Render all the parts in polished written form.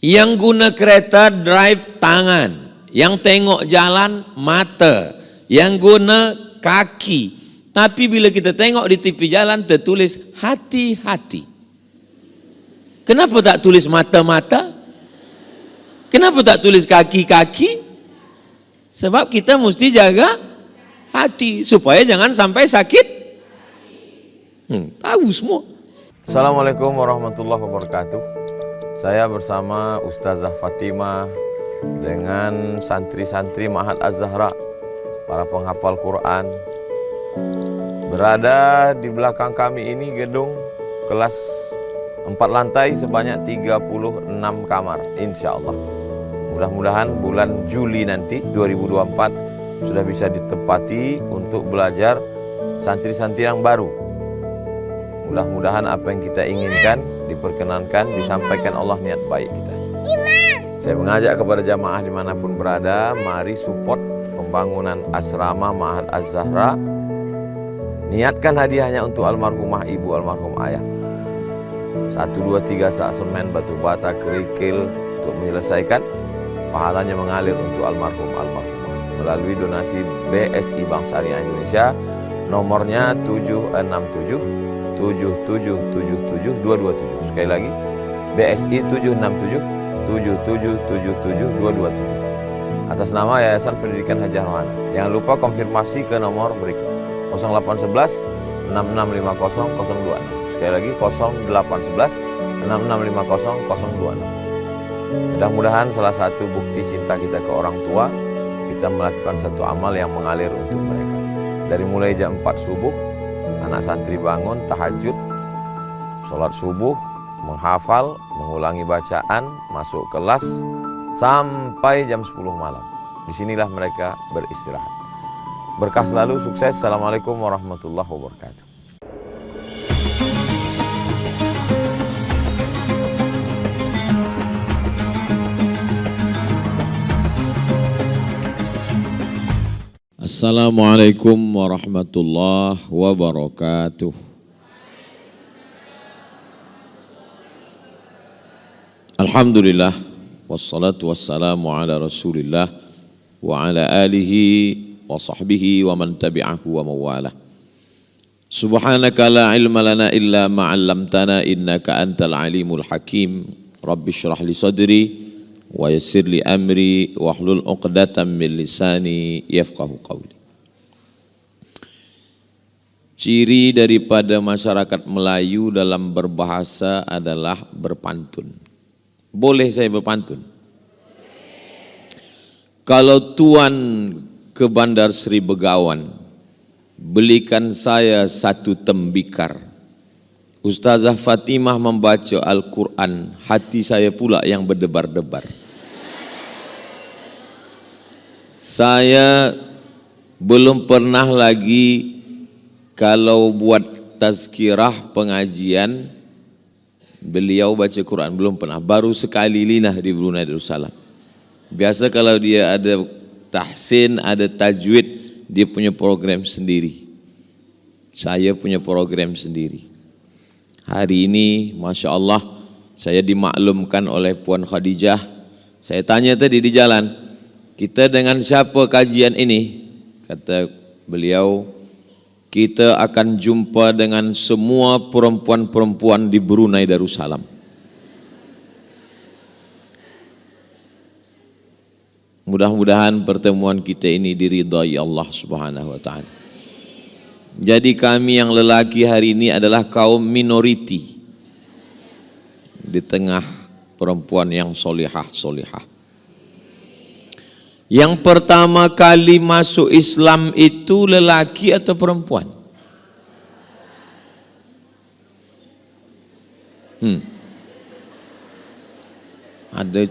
Yang guna kereta drive tangan, yang tengok jalan mata, yang guna kaki. Tapi bila kita tengok di tepi jalan tertulis hati-hati. Kenapa tak tulis mata-mata? Kenapa tak tulis kaki-kaki? Sebab kita mesti jaga hati supaya jangan sampai sakit. Tahu semua. Assalamualaikum warahmatullahi wabarakatuh. Saya bersama Ustazah Fatimah dengan santri-santri Ma'had Az-Zahra, para penghafal Quran. Berada di belakang kami ini gedung kelas 4 lantai sebanyak 36 kamar, insya Allah. Mudah-mudahan bulan Juli nanti 2024 sudah bisa ditempati untuk belajar santri-santri yang baru. Mudah-mudahan apa yang kita inginkan diperkenankan, disampaikan Allah niat baik kita. Saya mengajak kepada jamaah dimanapun berada, mari support pembangunan asrama Ma'had Az-Zahra. Niatkan hadiahnya untuk almarhumah ibu, almarhum ayah. 1, 2, 3 sak semen, batu bata, kerikil untuk menyelesaikan. Pahalanya mengalir untuk almarhumah melalui donasi BSI Bank Syariah Indonesia, nomornya 767 7777 227. Sekali lagi, BSI 767 7777 227 atas nama Yayasan Pendidikan Haji Rohana. Jangan lupa konfirmasi ke nomor berikut 0811 6650 026. Sekali lagi 0811 6650 026. Mudah-mudahan salah satu bukti cinta kita ke orang tua, kita melakukan satu amal yang mengalir untuk mereka. Dari mulai jam 4 subuh, anak santri bangun, tahajud, sholat subuh, menghafal, mengulangi bacaan, masuk kelas, sampai jam 10 malam. Disinilah mereka beristirahat. Berkah selalu, sukses. Assalamualaikum warahmatullahi wabarakatuh. Assalamualaikum warahmatullahi wabarakatuh. Alhamdulillah, wassalatu wassalamu ala rasulillah wa ala alihi wa sahbihi wa man tabi'ahu wa mawalah. Subhanaka la ilma lana illa ma'allamtana innaka antal alimul hakim. Rabbi syrah li sadri wa yassir li amri wahlul 'uqdatam min lisani yafqahu qawli. Ciri daripada masyarakat Melayu dalam berbahasa adalah berpantun. Boleh saya berpantun? Kalau tuan ke Bandar Seri Begawan, belikan saya 1 tembikar. Ustazah Fatimah membaca Al-Quran, hati saya pula yang berdebar-debar. Saya belum pernah lagi kalau buat tazkirah pengajian beliau baca Quran, belum pernah. Baru sekali linah di Brunei Darussalam. Biasa kalau dia ada tahsin, ada tajwid, dia punya program sendiri. Saya punya program sendiri. Hari ini Masya Allah saya dimaklumkan oleh Puan Khadijah. Saya tanya tadi di jalan, kita dengan siapa kajian ini? Kata beliau, kita akan jumpa dengan semua perempuan-perempuan di Brunei Darussalam. Mudah-mudahan pertemuan kita ini diridai Allah Subhanahu wa taala. Jadi kami yang lelaki hari ini adalah kaum minoriti di tengah perempuan yang solihah-solihah. Yang pertama kali masuk Islam itu lelaki atau perempuan? Ada.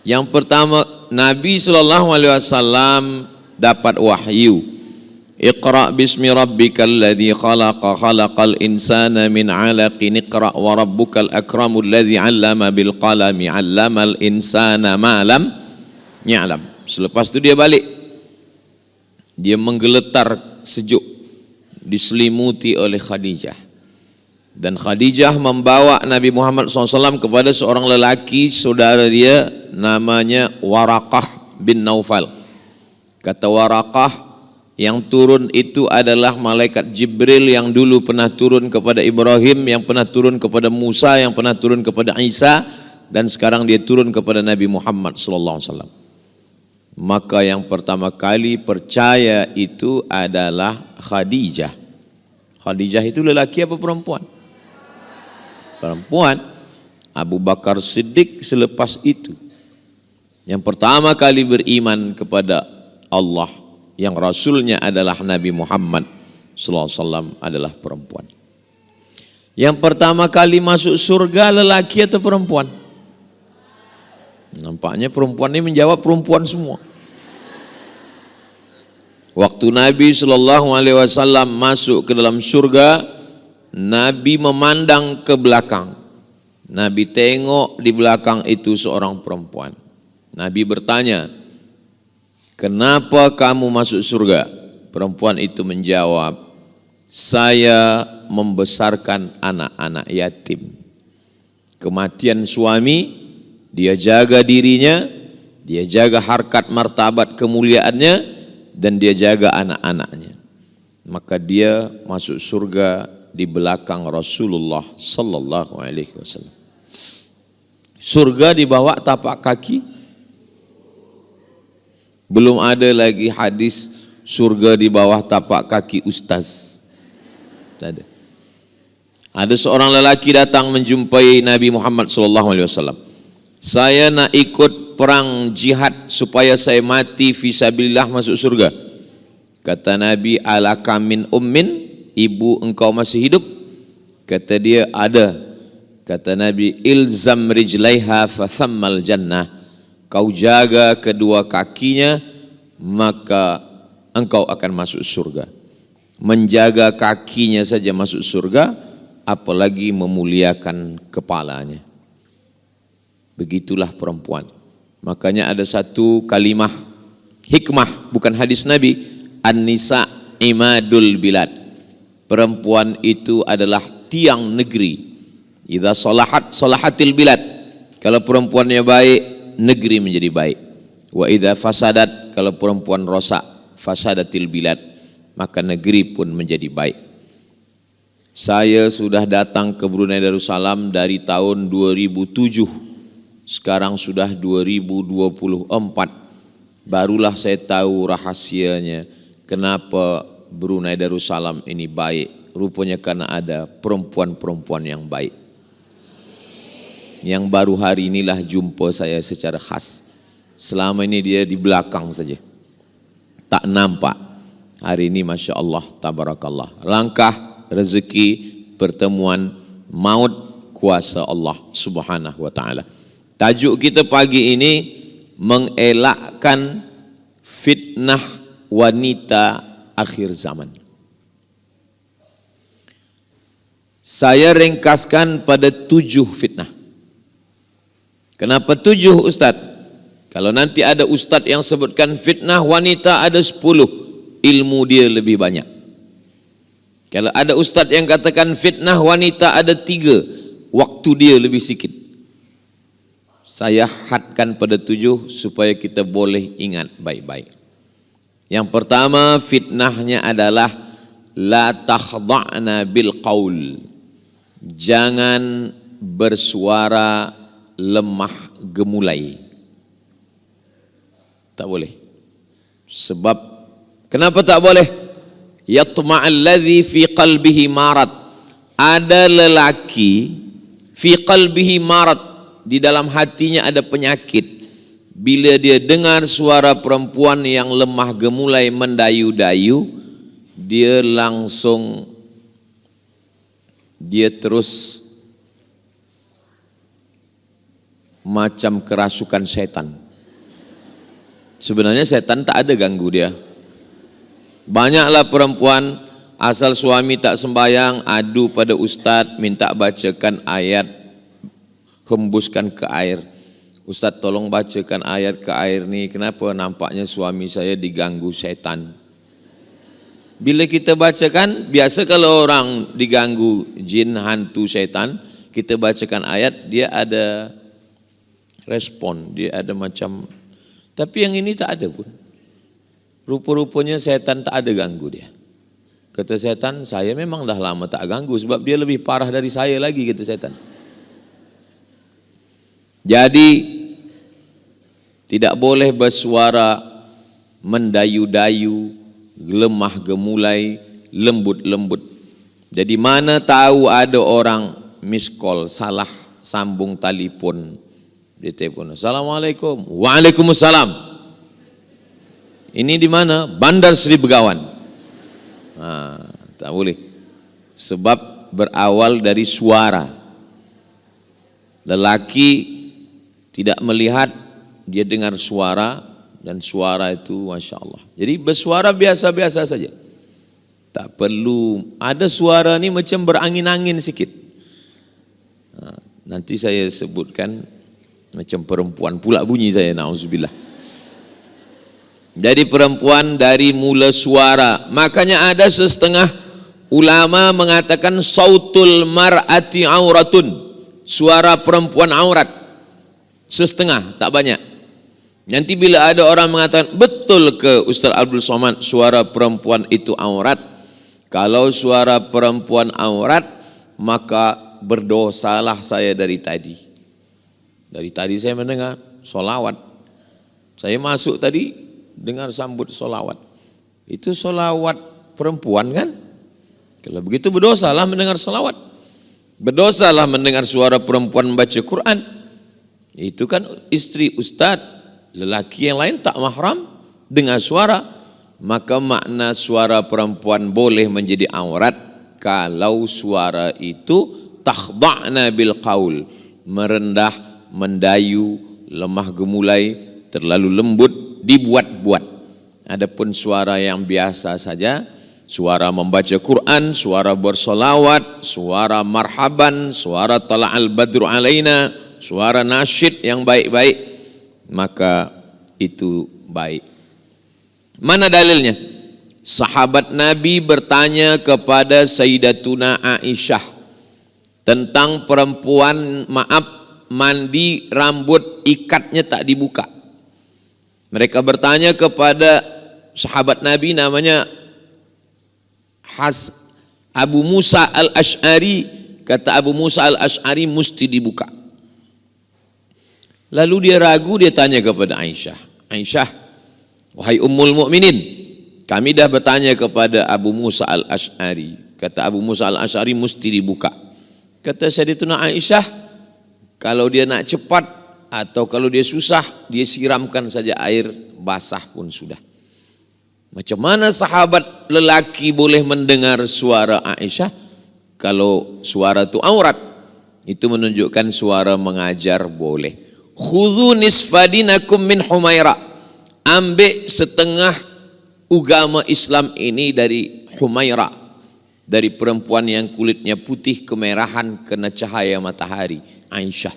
Yang pertama, Nabi SAW dapat wahyu. Iqra bismi rabbikal ladzi khalaqa khalaqal insana min 'alaqin iqra wa rabbukal akramul ladzi 'allama bil qalami 'allamal insana ma lam ya'lam. Selepas itu dia balik. Dia menggeletar sejuk, diselimuti oleh Khadijah. Dan Khadijah membawa Nabi Muhammad SAW kepada seorang lelaki saudara dia namanya Waraqah bin Naufal. Kata Waraqah, yang turun itu adalah malaikat Jibril yang dulu pernah turun kepada Ibrahim, yang pernah turun kepada Musa, yang pernah turun kepada Isa, dan sekarang dia turun kepada Nabi Muhammad SAW. Maka yang pertama kali percaya itu adalah Khadijah. Khadijah itu lelaki apa perempuan? Perempuan. Abu Bakar Siddiq selepas itu. Yang pertama kali beriman kepada Allah, yang Rasulnya adalah Nabi Muhammad SAW, adalah perempuan. Yang pertama kali masuk surga lelaki atau perempuan? Nampaknya perempuan ini menjawab perempuan semua. Waktu Nabi SAW masuk ke dalam surga, Nabi memandang ke belakang. Nabi tengok di belakang itu seorang perempuan. Nabi bertanya, "Kenapa kamu masuk surga?" Perempuan itu menjawab, "Saya membesarkan anak-anak yatim. Kematian suami, dia jaga dirinya, dia jaga harkat martabat kemuliaannya, dan dia jaga anak-anaknya. Maka dia masuk surga di belakang Rasulullah sallallahu alaihi wasallam." Surga di bawah tapak kaki. Belum ada lagi hadis surga di bawah tapak kaki ustaz. Tak ada. Ada seorang lelaki datang menjumpai Nabi Muhammad sallallahu alaihi wasallam. "Saya nak ikut perang jihad supaya saya mati fisabilillah masuk surga." Kata Nabi, "Alaka min ummin?" Ibu engkau masih hidup? Kata dia, "Ada." Kata Nabi, "Ilzam rijlaiha fa thammal jannah." Kau jaga kedua kakinya, maka engkau akan masuk surga. Menjaga kakinya saja masuk surga, apalagi memuliakan kepalanya. Begitulah perempuan. Makanya ada satu kalimah hikmah, bukan hadis Nabi, "An-nisa imadul bilad." Perempuan itu adalah tiang negeri. Idza salahat salahatil bilad. Kalau perempuannya baik, negeri menjadi baik. Wa idza fasadat, kalau perempuan rosak, fasadatil bilad, maka negeri pun menjadi baik. Saya sudah datang ke Brunei Darussalam dari tahun 2007. Sekarang sudah 2024. Barulah saya tahu rahasianya kenapa Brunei Darussalam ini baik. Rupanya karena ada perempuan-perempuan yang baik. Yang baru hari inilah jumpa saya secara khas. Selama ini dia di belakang saja, tak nampak. Hari ini Masya Allah, tabarakallah. Langkah, rezeki, pertemuan, maut, kuasa Allah subhanahu wa ta'ala. Tajuk kita pagi ini, mengelakkan fitnah wanita akhir zaman. Saya ringkaskan pada 7 fitnah. Kenapa 7 Ustaz? Kalau nanti ada Ustaz yang sebutkan fitnah wanita ada 10, ilmu dia lebih banyak. Kalau ada Ustaz yang katakan fitnah wanita ada 3, waktu dia lebih sikit. Saya hadkan pada 7 supaya kita boleh ingat baik-baik. Yang pertama fitnahnya adalah la takhda'na bil qaul. Jangan bersuara lemah gemulai. Tak boleh. Sebab kenapa tak boleh? Yatma'allazi fi qalbihi marad. Ada lelaki fi qalbihi marad, di dalam hatinya ada penyakit. Bila dia dengar suara perempuan yang lemah gemulai mendayu-dayu, dia terus macam kerasukan setan. Sebenarnya setan tak ada ganggu dia. Banyaklah perempuan asal suami tak sembayang adu pada ustaz, minta bacakan ayat, hembuskan ke air. Ustaz tolong bacakan ayat ke air ni, kenapa nampaknya suami saya diganggu setan. Bila kita bacakan, biasa kalau orang diganggu jin, hantu, setan, kita bacakan ayat, dia ada respon, dia ada macam. Tapi yang ini tak ada pun. Rupa-rupanya setan tak ada ganggu dia. Kata setan, saya memang dah lama tak ganggu sebab dia lebih parah dari saya lagi, kata setan. Jadi tidak boleh bersuara mendayu-dayu, lemah gemulai, lembut-lembut. Jadi mana tahu ada orang miss call, salah sambung telefon, dia telefon, Assalamualaikum, Waalaikumsalam. Ini di mana? Bandar Seri Begawan. Tak boleh. Sebab berawal dari suara. Lelaki tidak melihat, dia dengar suara, dan suara itu Masya Allah. Jadi bersuara biasa-biasa saja. Tak perlu ada suara ni macam berangin-angin sikit. Nanti saya sebutkan macam perempuan pula bunyi saya, na'udzubillah. Jadi perempuan dari mula suara. Makanya ada setengah ulama mengatakan sautul mar'ati auratun, suara perempuan aurat. Setengah, tak banyak. Nanti bila ada orang mengatakan, betul ke Ustaz Abdul Somad suara perempuan itu aurat? Kalau suara perempuan aurat, maka berdosalah saya dari tadi. Dari tadi saya mendengar solawat. Saya masuk tadi dengar sambut solawat. Itu solawat perempuan kan? Kalau begitu berdosalah mendengar solawat. Berdosalah mendengar suara perempuan membaca Quran. Itu kan istri ustaz, lelaki yang lain tak mahram dengar suara. Maka makna suara perempuan boleh menjadi aurat kalau suara itu takhda'na bil qaul, merendah, mendayu, lemah gemulai, terlalu lembut, dibuat-buat. Adapun suara yang biasa saja, suara membaca Quran, suara bersolawat, suara marhaban, suara tala'al badru alaina, suara nasyid yang baik-baik, maka itu baik. Mana dalilnya? Sahabat Nabi bertanya kepada Sayyidatuna Aisyah tentang perempuan, mandi rambut ikatnya tak dibuka. Mereka bertanya kepada sahabat Nabi namanya Abu Musa al-Ash'ari. Kata Abu Musa al-Ash'ari mesti dibuka. Lalu dia ragu, dia tanya kepada Aisyah, Aisyah, wahai Ummul Mukminin, kami dah bertanya kepada Abu Musa al-Ash'ari. Kata Abu Musa al-Ash'ari mesti dibuka. Kata Sayyidatuna Aisyah, kalau dia nak cepat atau kalau dia susah, dia siramkan saja air basah pun sudah. Macam mana sahabat lelaki boleh mendengar suara Aisyah kalau suara itu aurat? Itu menunjukkan suara mengajar boleh. Khudhu nisfadinakum min Humaira. Ambil setengah agama Islam ini dari Humaira, dari perempuan yang kulitnya putih kemerahan kena cahaya matahari, Aisyah.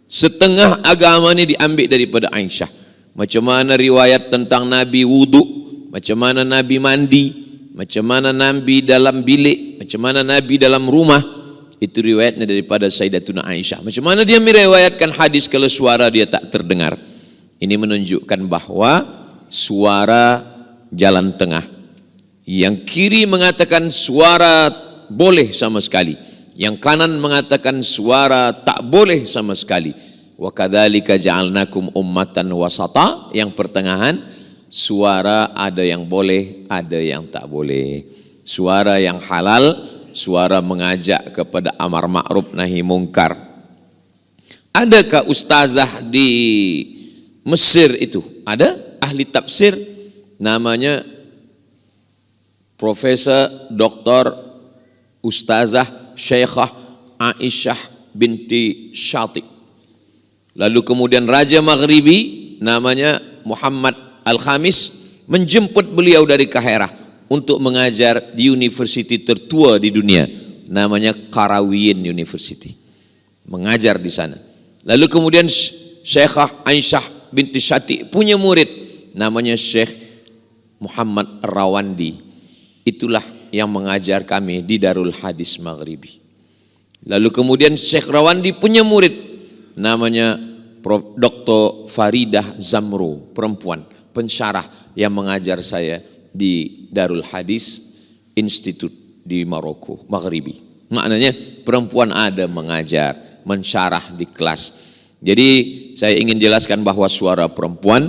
Setengah agama ini diambil daripada Aisyah. Macam mana riwayat tentang Nabi wudu, macam mana Nabi mandi, macam mana Nabi dalam bilik, macam mana Nabi dalam rumah, itu riwayatnya daripada Sayyidatuna Aisyah. Macam mana dia meriwayatkan hadis kalau suara dia tak terdengar. Ini menunjukkan bahwa suara jalan tengah. Yang kiri mengatakan suara boleh sama sekali, yang kanan mengatakan suara tak boleh sama sekali. Wa kadzalika ja'alnakum ummatan wasata, yang pertengahan suara ada yang boleh, ada yang tak boleh. Suara yang halal, suara mengajak kepada amar ma'ruf nahi mungkar. Adakah ustazah di Mesir itu? Ada ahli tafsir namanya Profesor Dr. Ustazah Syekhah Aisyah binti Syatib. Lalu kemudian Raja Maghribi namanya Muhammad Al-Khamis menjemput beliau dari Kaherah untuk mengajar di universiti tertua di dunia, namanya Qarawiyyin University. Mengajar di sana. Lalu kemudian Syekhah Aisyah binti Syatib punya murid namanya Syekh Muhammad Rawandi. itulah yang mengajar kami di Darul Hadis Maghribi. Lalu kemudian Syekh Rawandi punya murid namanya Prof. Dr. Faridah Zamro, perempuan pensyarah yang mengajar saya di Darul Hadis Institute di Maroko, Maghribi. Maknanya perempuan ada mengajar, mensyarah di kelas. Jadi saya ingin jelaskan bahwa suara perempuan,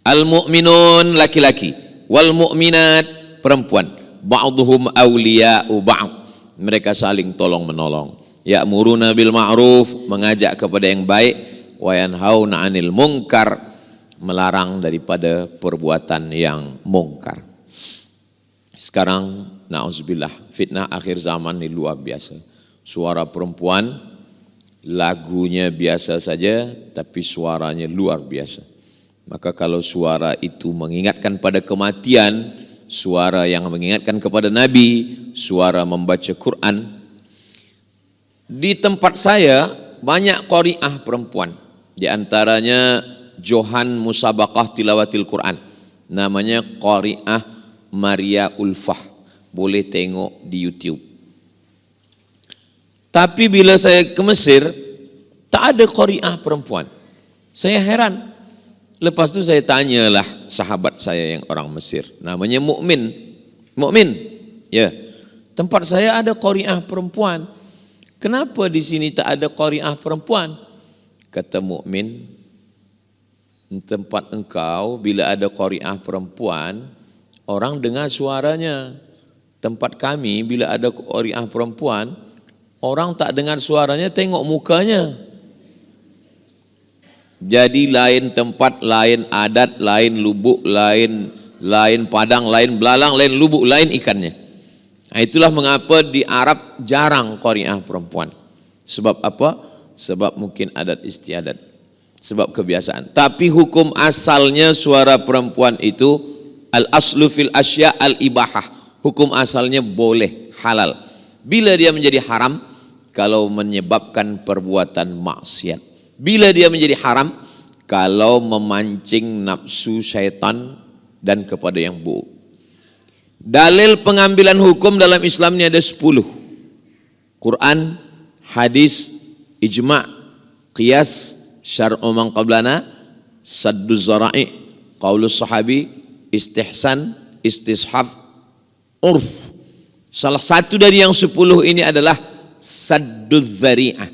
al-mu'minun laki-laki, wal mu'minat perempuan, ba'duhum awliya'u ba'd, mereka saling tolong menolong. Ya'muruna bil ma'ruf, mengajak kepada yang baik, wa yanhauna 'anil munkar, melarang daripada perbuatan yang mungkar. Sekarang na'udzubillah, fitnah akhir zaman ini luar biasa. Suara perempuan, lagunya biasa saja tapi suaranya luar biasa. Maka kalau suara itu mengingatkan pada kematian, suara yang mengingatkan kepada Nabi, suara membaca Quran. Di tempat saya banyak qari'ah perempuan. Di antaranya Johan Musabaqah Tilawatil Quran. Namanya qari'ah Maria Ulfah. Boleh tengok di YouTube. Tapi bila saya ke Mesir, tak ada qari'ah perempuan. Saya heran. Lepas tu saya tanyalah sahabat saya yang orang Mesir, namanya Mukmin. Mukmin, ya. Tempat saya ada qari'ah perempuan. Kenapa di sini tak ada qari'ah perempuan? Kata Mukmin, tempat engkau bila ada qari'ah perempuan, orang dengar suaranya. Tempat kami bila ada qari'ah perempuan, orang tak dengar suaranya, tengok mukanya. Jadi lain tempat, lain adat, lain lubuk, lain padang, lain belalang, lain lubuk, lain ikannya. Nah, itulah mengapa di Arab jarang qari'ah perempuan. Sebab apa? Sebab mungkin adat istiadat, sebab kebiasaan. Tapi hukum asalnya suara perempuan itu al-aslu fil asya al-ibahah. Hukum asalnya boleh, halal. Bila dia menjadi haram, kalau menyebabkan perbuatan maksiat. Bila dia menjadi haram, kalau memancing nafsu syaitan dan kepada yang buruk. Dalil pengambilan hukum dalam Islam ini ada 10. Quran, hadis, ijma', qiyas, syar'u man qablana, sadduz zara'i, qaulus sahabi, istihsan, istishaf, urf. Salah satu dari yang 10 ini adalah sadduz zari'ah.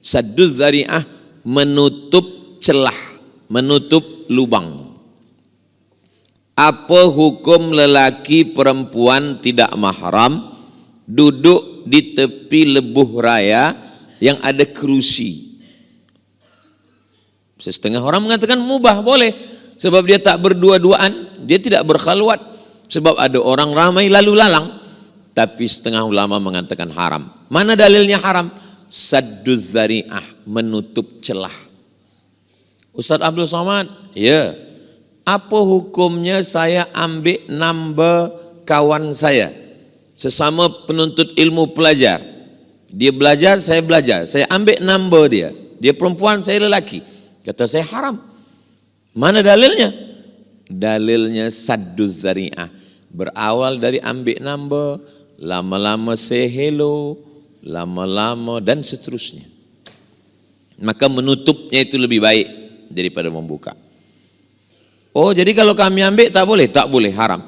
Sadduz zari'ah, menutup celah, menutup lubang. Apa hukum lelaki perempuan tidak mahram duduk di tepi lebuh raya yang ada kerusi? Setengah orang mengatakan mubah, boleh. Sebab dia tak berdua-duaan, dia tidak berkhalwat. Sebab ada orang ramai lalu lalang. Tapi setengah ulama mengatakan haram. Mana dalilnya haram? Sadduz zari'ah, menutup celah. Ustaz Abdul Somad, ya. Apa hukumnya saya ambil number kawan saya, sesama penuntut ilmu pelajar. Dia belajar, saya belajar. Saya ambil number dia. Dia perempuan, saya lelaki. Kata saya haram. Mana dalilnya? Dalilnya sadduz zari'ah. Berawal dari ambil number, lama-lama say hello, lama-lama dan seterusnya. Maka menutupnya itu lebih baik daripada membuka. Oh, jadi kalau kami ambil tak boleh? Tak boleh, haram.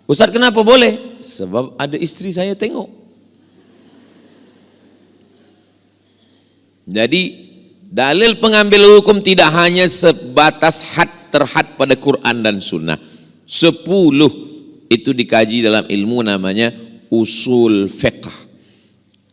Ustaz, kenapa boleh? Sebab ada istri saya tengok. Jadi dalil pengambil hukum tidak hanya sebatas had terhad pada Quran dan Sunnah. 10 itu dikaji dalam ilmu namanya usul fiqh.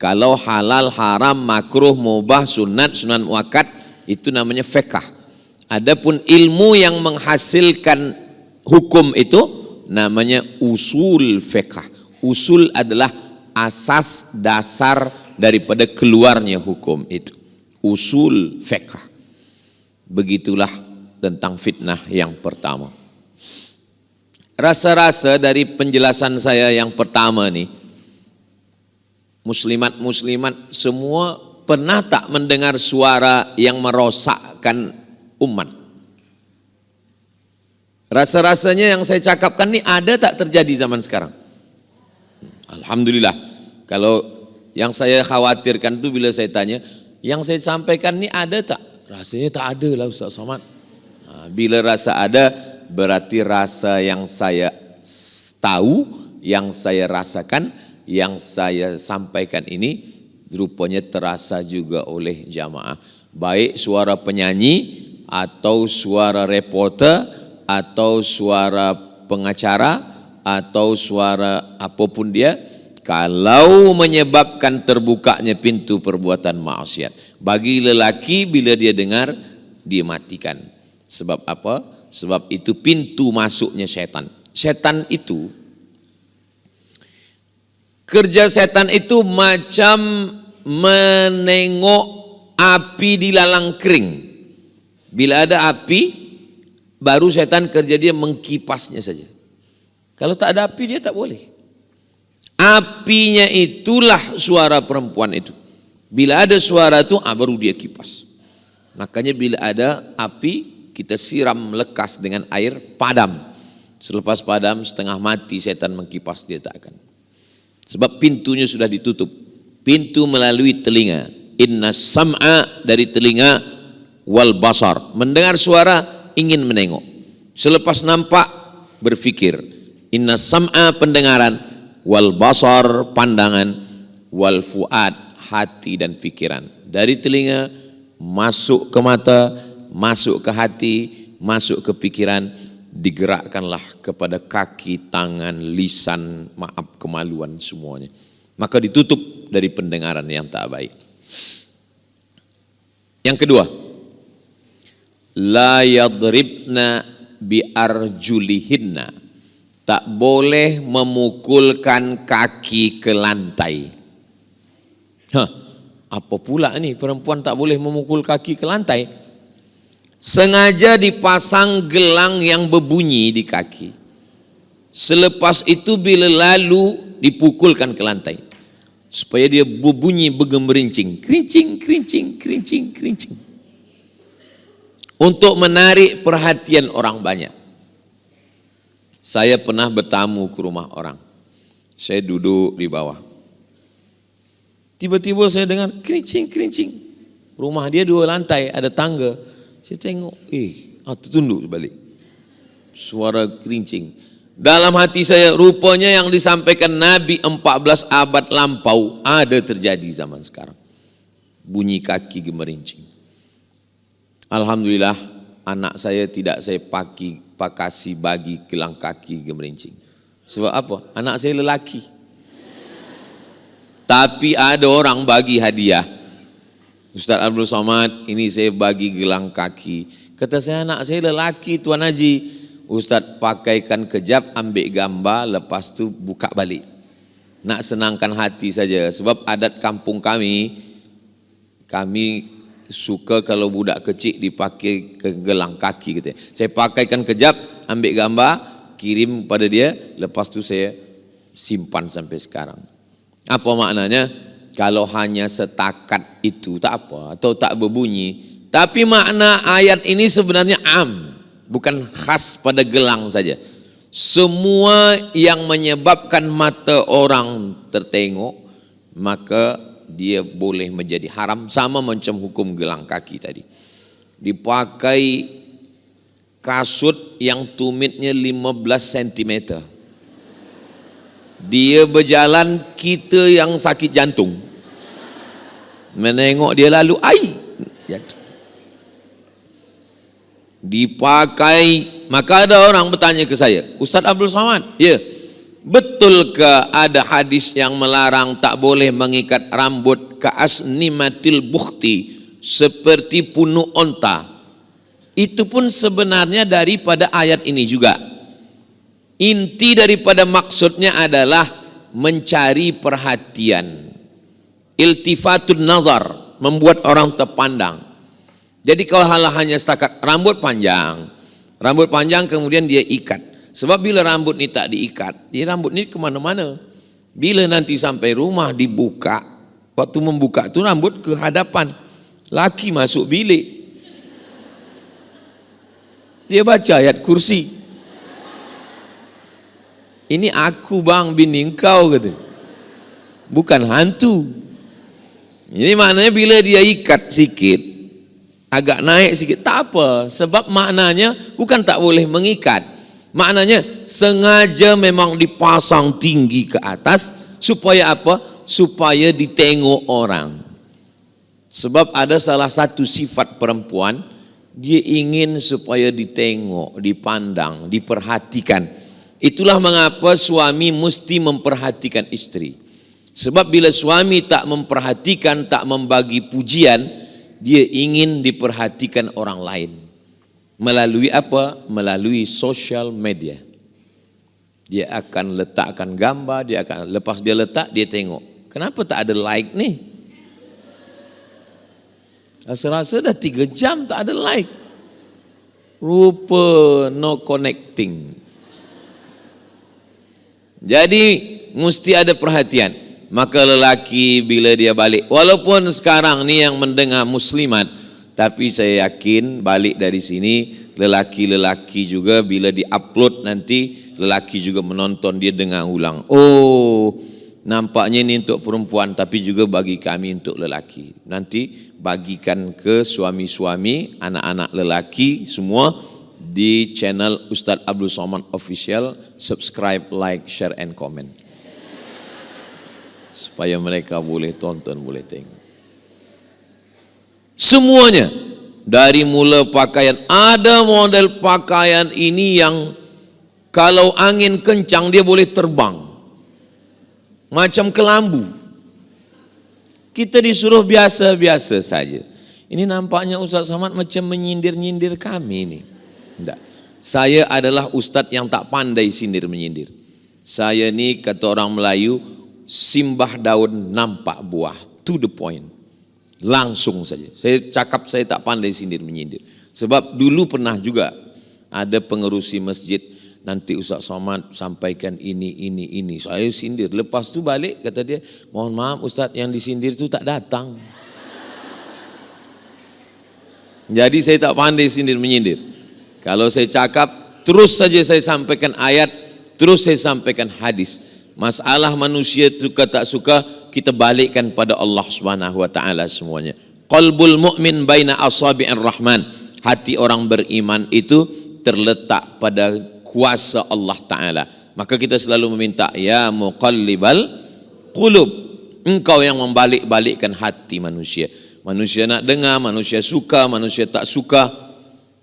Kalau halal, haram, makruh, mubah, sunat, sunat muakkad, itu namanya fiqh. Adapun ilmu yang menghasilkan hukum itu namanya usul fiqh. Usul adalah asas dasar daripada keluarnya hukum itu. Usul fiqh. Begitulah tentang fitnah yang pertama. Rasa-rasa dari penjelasan saya yang pertama nih, muslimat-muslimat semua pernah tak mendengar suara yang merosakkan umat? Rasa-rasanya yang saya cakapkan ini ada tak terjadi zaman sekarang? Alhamdulillah. Kalau yang saya khawatirkan itu bila saya tanya, yang saya sampaikan ini ada tak? Rasanya tak ada lah Ustaz Somad. Bila rasa ada, berarti rasa yang saya tahu, yang saya rasakan, yang saya sampaikan ini rupanya terasa juga oleh jamaah. Baik suara penyanyi atau suara reporter atau suara pengacara atau suara apapun dia, kalau menyebabkan terbukanya pintu perbuatan maksiat. Bagi lelaki bila dia dengar, dia matikan. Sebab apa? Sebab itu pintu masuknya setan. Setan itu, kerja setan itu macam menengok api di lalang kering. Bila ada api, baru setan kerja dia mengkipasnya saja. Kalau tak ada api dia tak boleh. Apinya itulah suara perempuan itu. Bila ada suara itu, baru dia kipas. Makanya bila ada api, kita siram lekas dengan air, padam. Selepas padam, setengah mati setan mengkipas, dia tak akan. Sebab pintunya sudah ditutup. Pintu melalui telinga. Inna sam'a dari telinga, wal basar. Mendengar suara, ingin menengok. Selepas nampak, berfikir. Inna sam'a pendengaran, wal basar pandangan, wal fuad hati dan pikiran. Dari telinga masuk ke mata, masuk ke hati, masuk ke pikiran, digerakkanlah kepada kaki, tangan, lisan, maaf kemaluan semuanya. Maka ditutup dari pendengaran yang tak baik. Yang kedua, la yadribna bi arjulihinna. Tak boleh memukulkan kaki ke lantai. Apa pula ni perempuan tak boleh memukul kaki ke lantai? Sengaja dipasang gelang yang berbunyi di kaki. Selepas itu bila lalu dipukulkan ke lantai. Supaya dia berbunyi bergemerincing. Kerincing, kerincing, kerincing, kerincing. Untuk menarik perhatian orang banyak. Saya pernah bertamu ke rumah orang. Saya duduk di bawah. Tiba-tiba saya dengar kerincing, kerincing. Rumah dia 2 lantai, ada tangga. Saya tengok, tertunduk balik. Suara kerincing. Dalam hati saya, rupanya yang disampaikan Nabi 14 abad lampau ada terjadi zaman sekarang. Bunyi kaki gemerincing. Alhamdulillah, anak saya tidak saya kasih bagi gelang kaki gemerincing. Sebab apa? Anak saya lelaki. Tapi ada orang bagi hadiah. Ustaz Abdul Somad, ini saya bagi gelang kaki. Kata saya, anak saya lelaki Tuan Haji. Ustaz pakaikan kejap, ambil gambar, lepas tu buka balik. Nak senangkan hati saja. Sebab adat kampung kami suka kalau budak kecil dipakai ke gelang kaki. Gitu. Saya pakaikan kejap, ambil gambar, kirim pada dia, lepas tu saya simpan sampai sekarang. Apa maknanya? Kalau hanya setakat itu tak apa, atau tak berbunyi. Tapi makna ayat ini sebenarnya bukan khas pada gelang saja. Semua yang menyebabkan mata orang tertengok, maka dia boleh menjadi haram, sama macam hukum gelang kaki tadi. Dipakai kasut yang tumitnya 15 cm. Dia berjalan, kita yang sakit jantung. Menengok dia lalu, jantung. Dipakai, maka ada orang bertanya ke saya, Ustaz Abdul Somad, ya, betul ke ada hadis yang melarang tak boleh mengikat rambut ke asnimatil bukhti, seperti punuk onta? Itu pun sebenarnya daripada ayat ini juga. Inti daripada maksudnya adalah mencari perhatian. Iltifatun nazar, membuat orang terpandang. Jadi kalau hanya setakat rambut panjang kemudian dia ikat. Sebab bila rambut ni tak diikat, rambut ni kemana-mana. Bila nanti sampai rumah dibuka, waktu membuka tu rambut ke hadapan. Laki masuk bilik. Dia baca ayat kursi. Ini aku bang bini engkau, kata. bukan hantu. Jadi maknanya bila dia ikat sikit, agak naik sikit, tak apa. Sebab maknanya bukan tak boleh mengikat. Maknanya sengaja memang dipasang tinggi ke atas. Supaya apa? Supaya ditengok orang. Sebab ada salah satu sifat perempuan, dia ingin supaya ditengok, dipandang, diperhatikan. Itulah mengapa suami mesti memperhatikan istri. Sebab bila suami tak memperhatikan, tak membagi pujian, dia ingin diperhatikan orang lain. Melalui apa? Melalui social media. Dia akan letakkan gambar, dia akan lepas dia letak, dia tengok. Kenapa tak ada like nih? Rasa-rasa dah 3 jam tak ada like. Rupa no connecting. Jadi mesti ada perhatian. Maka lelaki bila dia balik, walaupun sekarang ni yang mendengar muslimat, tapi saya yakin balik dari sini lelaki-lelaki juga bila di-upload nanti, lelaki juga menonton, dia dengar ulang. Oh, nampaknya ini untuk perempuan, tapi juga bagi kami untuk lelaki. Nanti bagikan ke suami-suami, anak-anak lelaki semua di channel Ustaz Abdul Somad Official. Subscribe, like, share and comment. Supaya mereka boleh tonton, boleh tengok. Semuanya. Dari mula pakaian. Ada model pakaian ini yang kalau angin kencang dia boleh terbang. Macam kelambu. Kita disuruh biasa-biasa saja. Ini nampaknya Ustaz Somad macam menyindir-nyindir kami ini. Tidak. Saya adalah ustaz yang tak pandai sindir-menyindir. Saya ni kata orang Melayu, simbah daun nampak buah, to the point, langsung saja. Saya cakap saya tak pandai sindir menyindir. Sebab dulu pernah juga ada pengerusi masjid, nanti Ustaz Somad sampaikan ini. Saya sindir. Lepas tu balik kata dia, mohon maaf Ustaz, yang disindir tu tak datang. Jadi saya tak pandai sindir menyindir. Kalau saya cakap, terus saja saya sampaikan ayat, terus saya sampaikan hadis. Masalah manusia suka tak suka, kita balikkan pada Allah Subhanahu wa taala semuanya. Qalbul mu'min baina asabi'ir rahman. Hati orang beriman itu terletak pada kuasa Allah taala. Maka kita selalu meminta, ya muqallibal qulub, engkau yang membalik-balikkan hati manusia. Manusia nak dengar, manusia suka, manusia tak suka.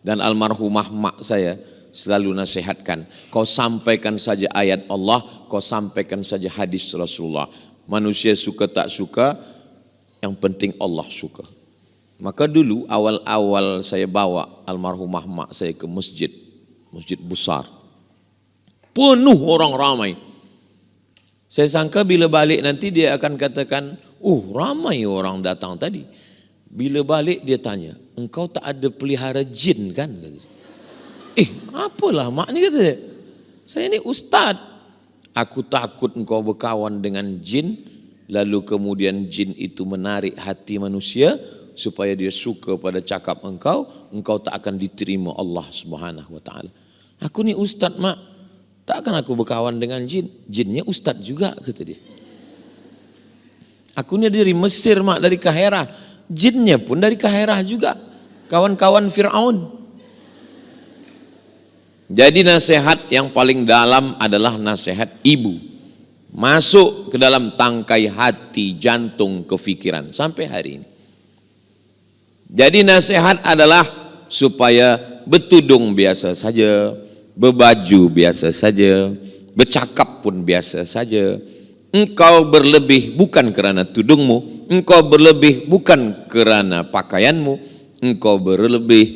Dan almarhumah mak saya selalu nasihatkan, kau sampaikan saja ayat Allah, kau sampaikan saja hadis Rasulullah. Manusia suka tak suka, yang penting Allah suka. Maka dulu awal-awal saya bawa almarhumah mak saya ke masjid besar, penuh orang ramai. Saya sangka bila balik nanti dia akan katakan, ramai orang datang tadi. Bila balik dia tanya, engkau tak ada pelihara jin kan? Apalah mak ni, kata dia. Saya ni ustaz. Aku takut engkau berkawan dengan jin, lalu kemudian jin itu menarik hati manusia supaya dia suka pada cakap engkau tak akan diterima Allah Subhanahu wa taala. Aku ni ustaz mak, takkan aku berkawan dengan jin. Jinnya ustaz juga, kata dia. Aku ni dari Mesir mak, dari Kahirah. Jinnya pun dari Kahirah juga. Kawan-kawan Fir'aun. Jadi nasihat yang paling dalam adalah nasihat ibu. Masuk ke dalam tangkai hati, jantung, kefikiran sampai hari ini. Jadi nasihat adalah supaya bertudung biasa saja, berbaju biasa saja, bercakap pun biasa saja. Engkau berlebih bukan kerana tudungmu, engkau berlebih bukan kerana pakaianmu, engkau berlebih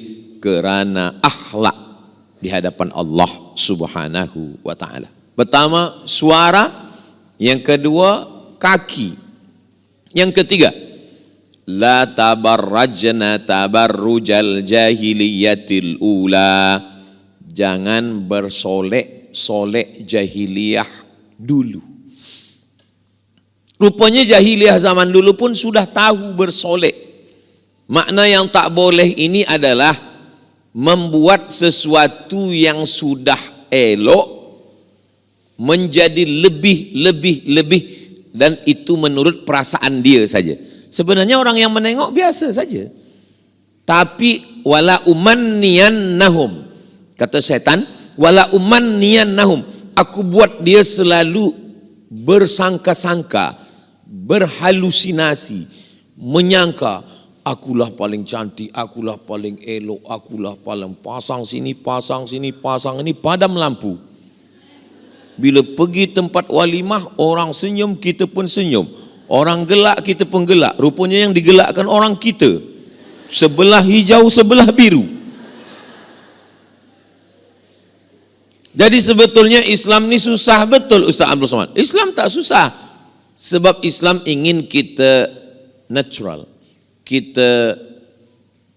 kerana akhlak di hadapan Allah Subhanahu wa taala. Pertama, suara, yang kedua, kaki. Yang ketiga, la tabarrajna tabarrujal jahiliyatil ula. Jangan bersolek-solek jahiliyah dulu. Rupanya jahiliyah zaman dulu pun sudah tahu bersolek. Makna yang tak boleh ini adalah membuat sesuatu yang sudah elok menjadi lebih dan itu menurut perasaan dia saja. Sebenarnya orang yang menengok biasa saja. Tapi wala umanniyannahum, kata setan, wala umanniyannahum, aku buat dia selalu bersangka-sangka, berhalusinasi, menyangka akulah paling cantik, akulah paling elok, akulah paling pasang sini, pasang sini, pasang ini, padam lampu. Bila pergi tempat walimah, orang senyum, kita pun senyum. Orang gelak, kita pun gelak. Rupanya yang digelakkan orang kita. Sebelah hijau, sebelah biru. Jadi sebetulnya Islam ni susah betul, Ustaz Abdul Somad. Islam tak susah. Sebab Islam ingin kita natural, kita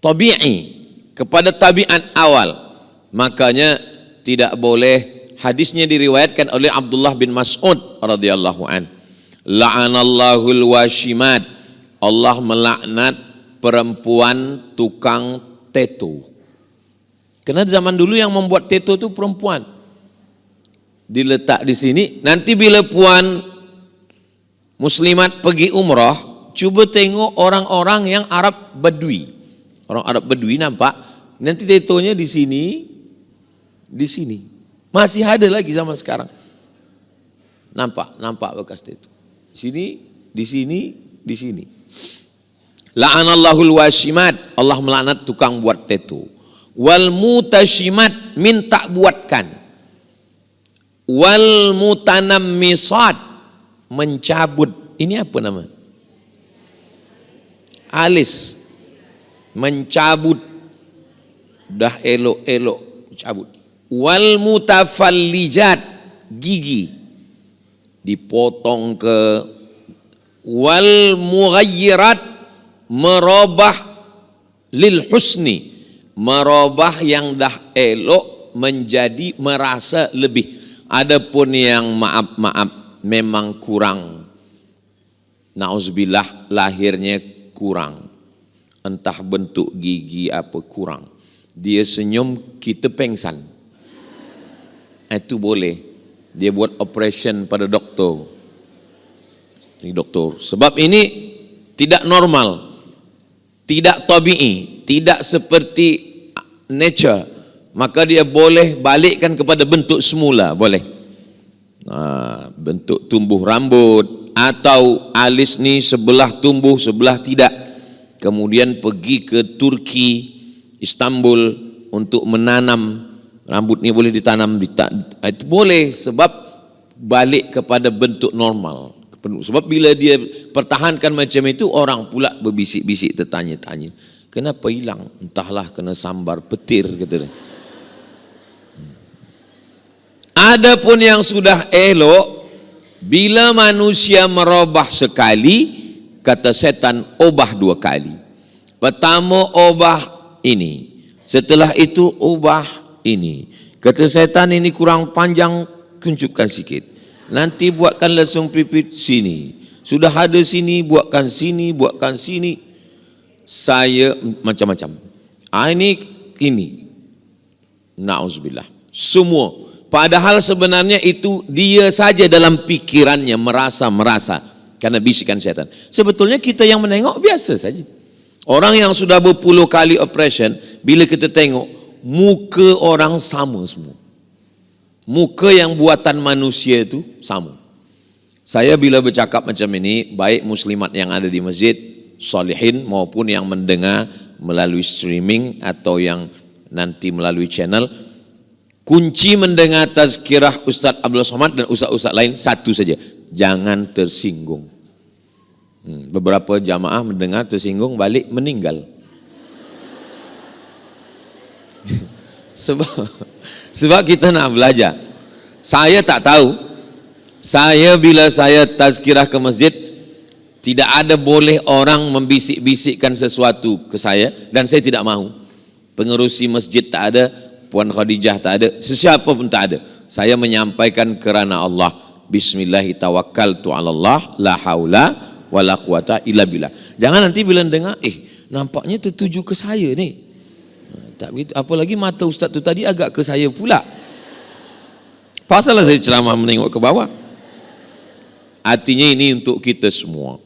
tabi'i, kepada tabiat awal. Makanya tidak boleh, hadisnya diriwayatkan oleh Abdullah bin Mas'ud radhiyallahu an. La'anallahul washimat, Allah melaknat perempuan tukang tato. Karena zaman dulu yang membuat tato itu perempuan. Diletak di sini, nanti bila puan muslimat pergi umrah, cuba tengok orang-orang yang Arab Badui. Orang Arab Badui nampak, nanti tatonya di sini, di sini. Masih ada lagi zaman sekarang. Nampak bekas tato. Sini, di sini, di sini. La'anallahul washimat, Allah melaknat tukang buat tato. Wal mutashimat, minta buatkan. Wal mutanammisat, mencabut. Ini apa nama? Alis, mencabut, dah elok-elok cabut. Wal mutafallijat, gigi dipotong ke. Wal mughayyirat, merubah lil husni, merubah yang dah elok menjadi merasa lebih. Adapun yang maaf memang kurang, nauzubillah, lahirnya kurang, entah bentuk gigi apa kurang, dia senyum kita pengsan, itu boleh, dia buat operation pada doktor. Ini doktor, sebab ini tidak normal, tidak tabi'i, tidak seperti nature, maka dia boleh balikkan kepada bentuk semula, boleh. Bentuk tumbuh rambut, atau alis ni sebelah tumbuh sebelah tidak, kemudian pergi ke Turki, Istanbul untuk menanam rambut ni, boleh ditanam, itu boleh, sebab balik kepada bentuk normal. Sebab bila dia pertahankan macam itu, orang pula berbisik-bisik, tertanya-tanya, kenapa hilang? Entahlah, kena sambar petir, kata dia. Adapun yang sudah elok, bila manusia merubah sekali, kata setan, ubah 2 kali. Pertama ubah ini, setelah itu ubah ini. Kata setan, ini kurang panjang, kuncupkan sikit. Nanti buatkan lesung pipit sini. Sudah ada sini, buatkan sini, buatkan sini. Saya macam-macam. Ini. Na'udzubillah. Semua. Padahal sebenarnya itu dia saja dalam pikirannya merasa karena bisikan setan. Sebetulnya kita yang menengok biasa saja. Orang yang sudah berpuluh kali operation, bila kita tengok muka orang sama semua. Muka yang buatan manusia itu sama. Saya bila bercakap macam ini, baik muslimat yang ada di masjid, salihin, maupun yang mendengar melalui streaming atau yang nanti melalui channel, kunci mendengar tazkirah Ustaz Abdul Somad dan ustaz-ustaz lain satu saja, jangan tersinggung. Beberapa jamaah mendengar tersinggung, balik meninggal. Sebab kita nak belajar. Saya tak tahu. Bila saya tazkirah ke masjid, tidak ada boleh orang membisik-bisikkan sesuatu ke saya, dan saya tidak mahu. Pengerusi masjid tak ada, Puan Khadijah tak ada, sesiapa pun tak ada. Saya menyampaikan kerana Allah. Bismillahi tawakkaltu ala Allah, la haula wala quwata illa billah. Jangan nanti bila dengar, nampaknya tertuju ke saya ni. Tak begitu. Apalagi mata ustaz tu tadi agak ke saya pula. Pasallah saya ceramah menengok ke bawah. Artinya ini untuk kita semua.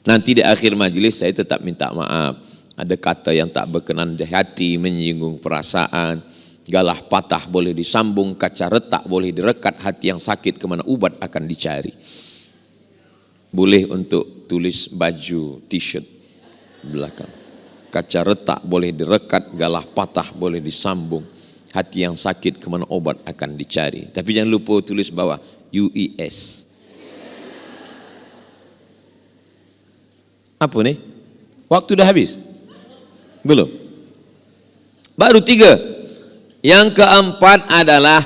Nanti di akhir majelis saya tetap minta maaf. Ada kata yang tak berkenan di hati, menyinggung perasaan. Galah patah boleh disambung, kaca retak boleh direkat, hati yang sakit kemana ubat akan dicari. Boleh untuk tulis baju t-shirt belakang. Kaca retak boleh direkat, galah patah boleh disambung, hati yang sakit kemana obat akan dicari. Tapi jangan lupa tulis bawah UES. Apa nih? Waktu dah habis? Belum? Baru 3. Yang keempat adalah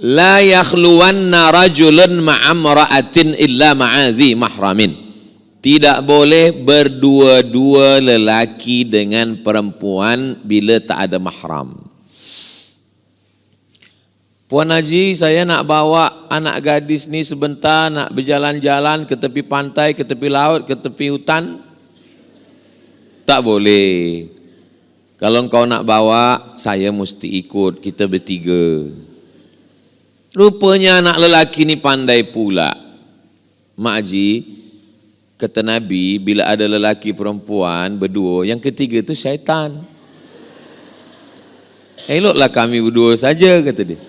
la yakhluwanna rajulun ma'amra'atin illa ma'azi mahramin. Tidak boleh berdua-dua lelaki dengan perempuan bila tak ada mahram. Puan Haji, saya nak bawa anak gadis ni sebentar, nak berjalan-jalan ke tepi pantai, ke tepi laut, ke tepi hutan. Tak boleh. Kalau engkau nak bawa, saya mesti ikut, kita bertiga. Rupanya anak lelaki ni pandai pula. Mak Haji, kata Nabi, bila ada lelaki perempuan berdua, yang ketiga tu syaitan. Eloklah kami berdua saja, kata dia.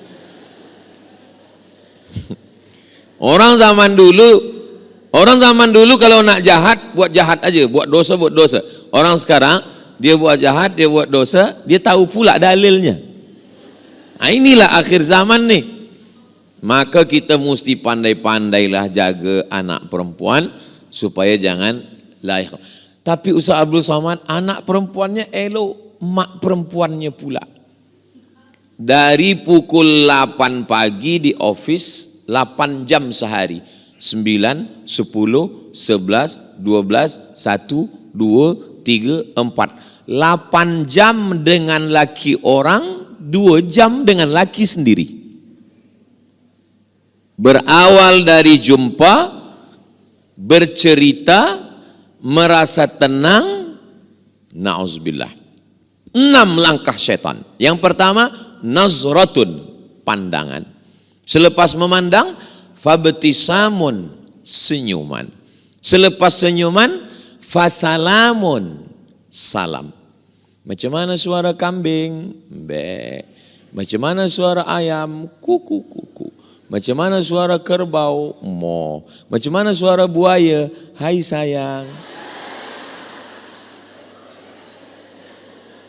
Orang zaman dulu kalau nak jahat, buat jahat aja, buat dosa, buat dosa. Orang sekarang, dia buat jahat, dia buat dosa, dia tahu pula dalilnya. Nah, inilah akhir zaman nih. Maka kita mesti pandai-pandailah jaga anak perempuan supaya jangan layak. Tapi Ustaz Abdul Somad, anak perempuannya elok, mak perempuannya pula. Dari pukul 8 pagi di office, 8 jam sehari. 9, 10, 11, 12, 1, 2, 3, 4. 8 jam dengan laki orang, 2 jam dengan laki sendiri. Berawal dari jumpa, bercerita, merasa tenang, na'udzubillah. 6 langkah syaitan. Yang pertama, nazratun, pandangan. Selepas memandang, fabtisamun, senyuman. Selepas senyuman, fasalamun, salam. Macam mana suara kambing? Be. Macam mana suara ayam? Kuku kuku. Macam mana suara kerbau? Mo. Macam mana suara buaya? Hai sayang.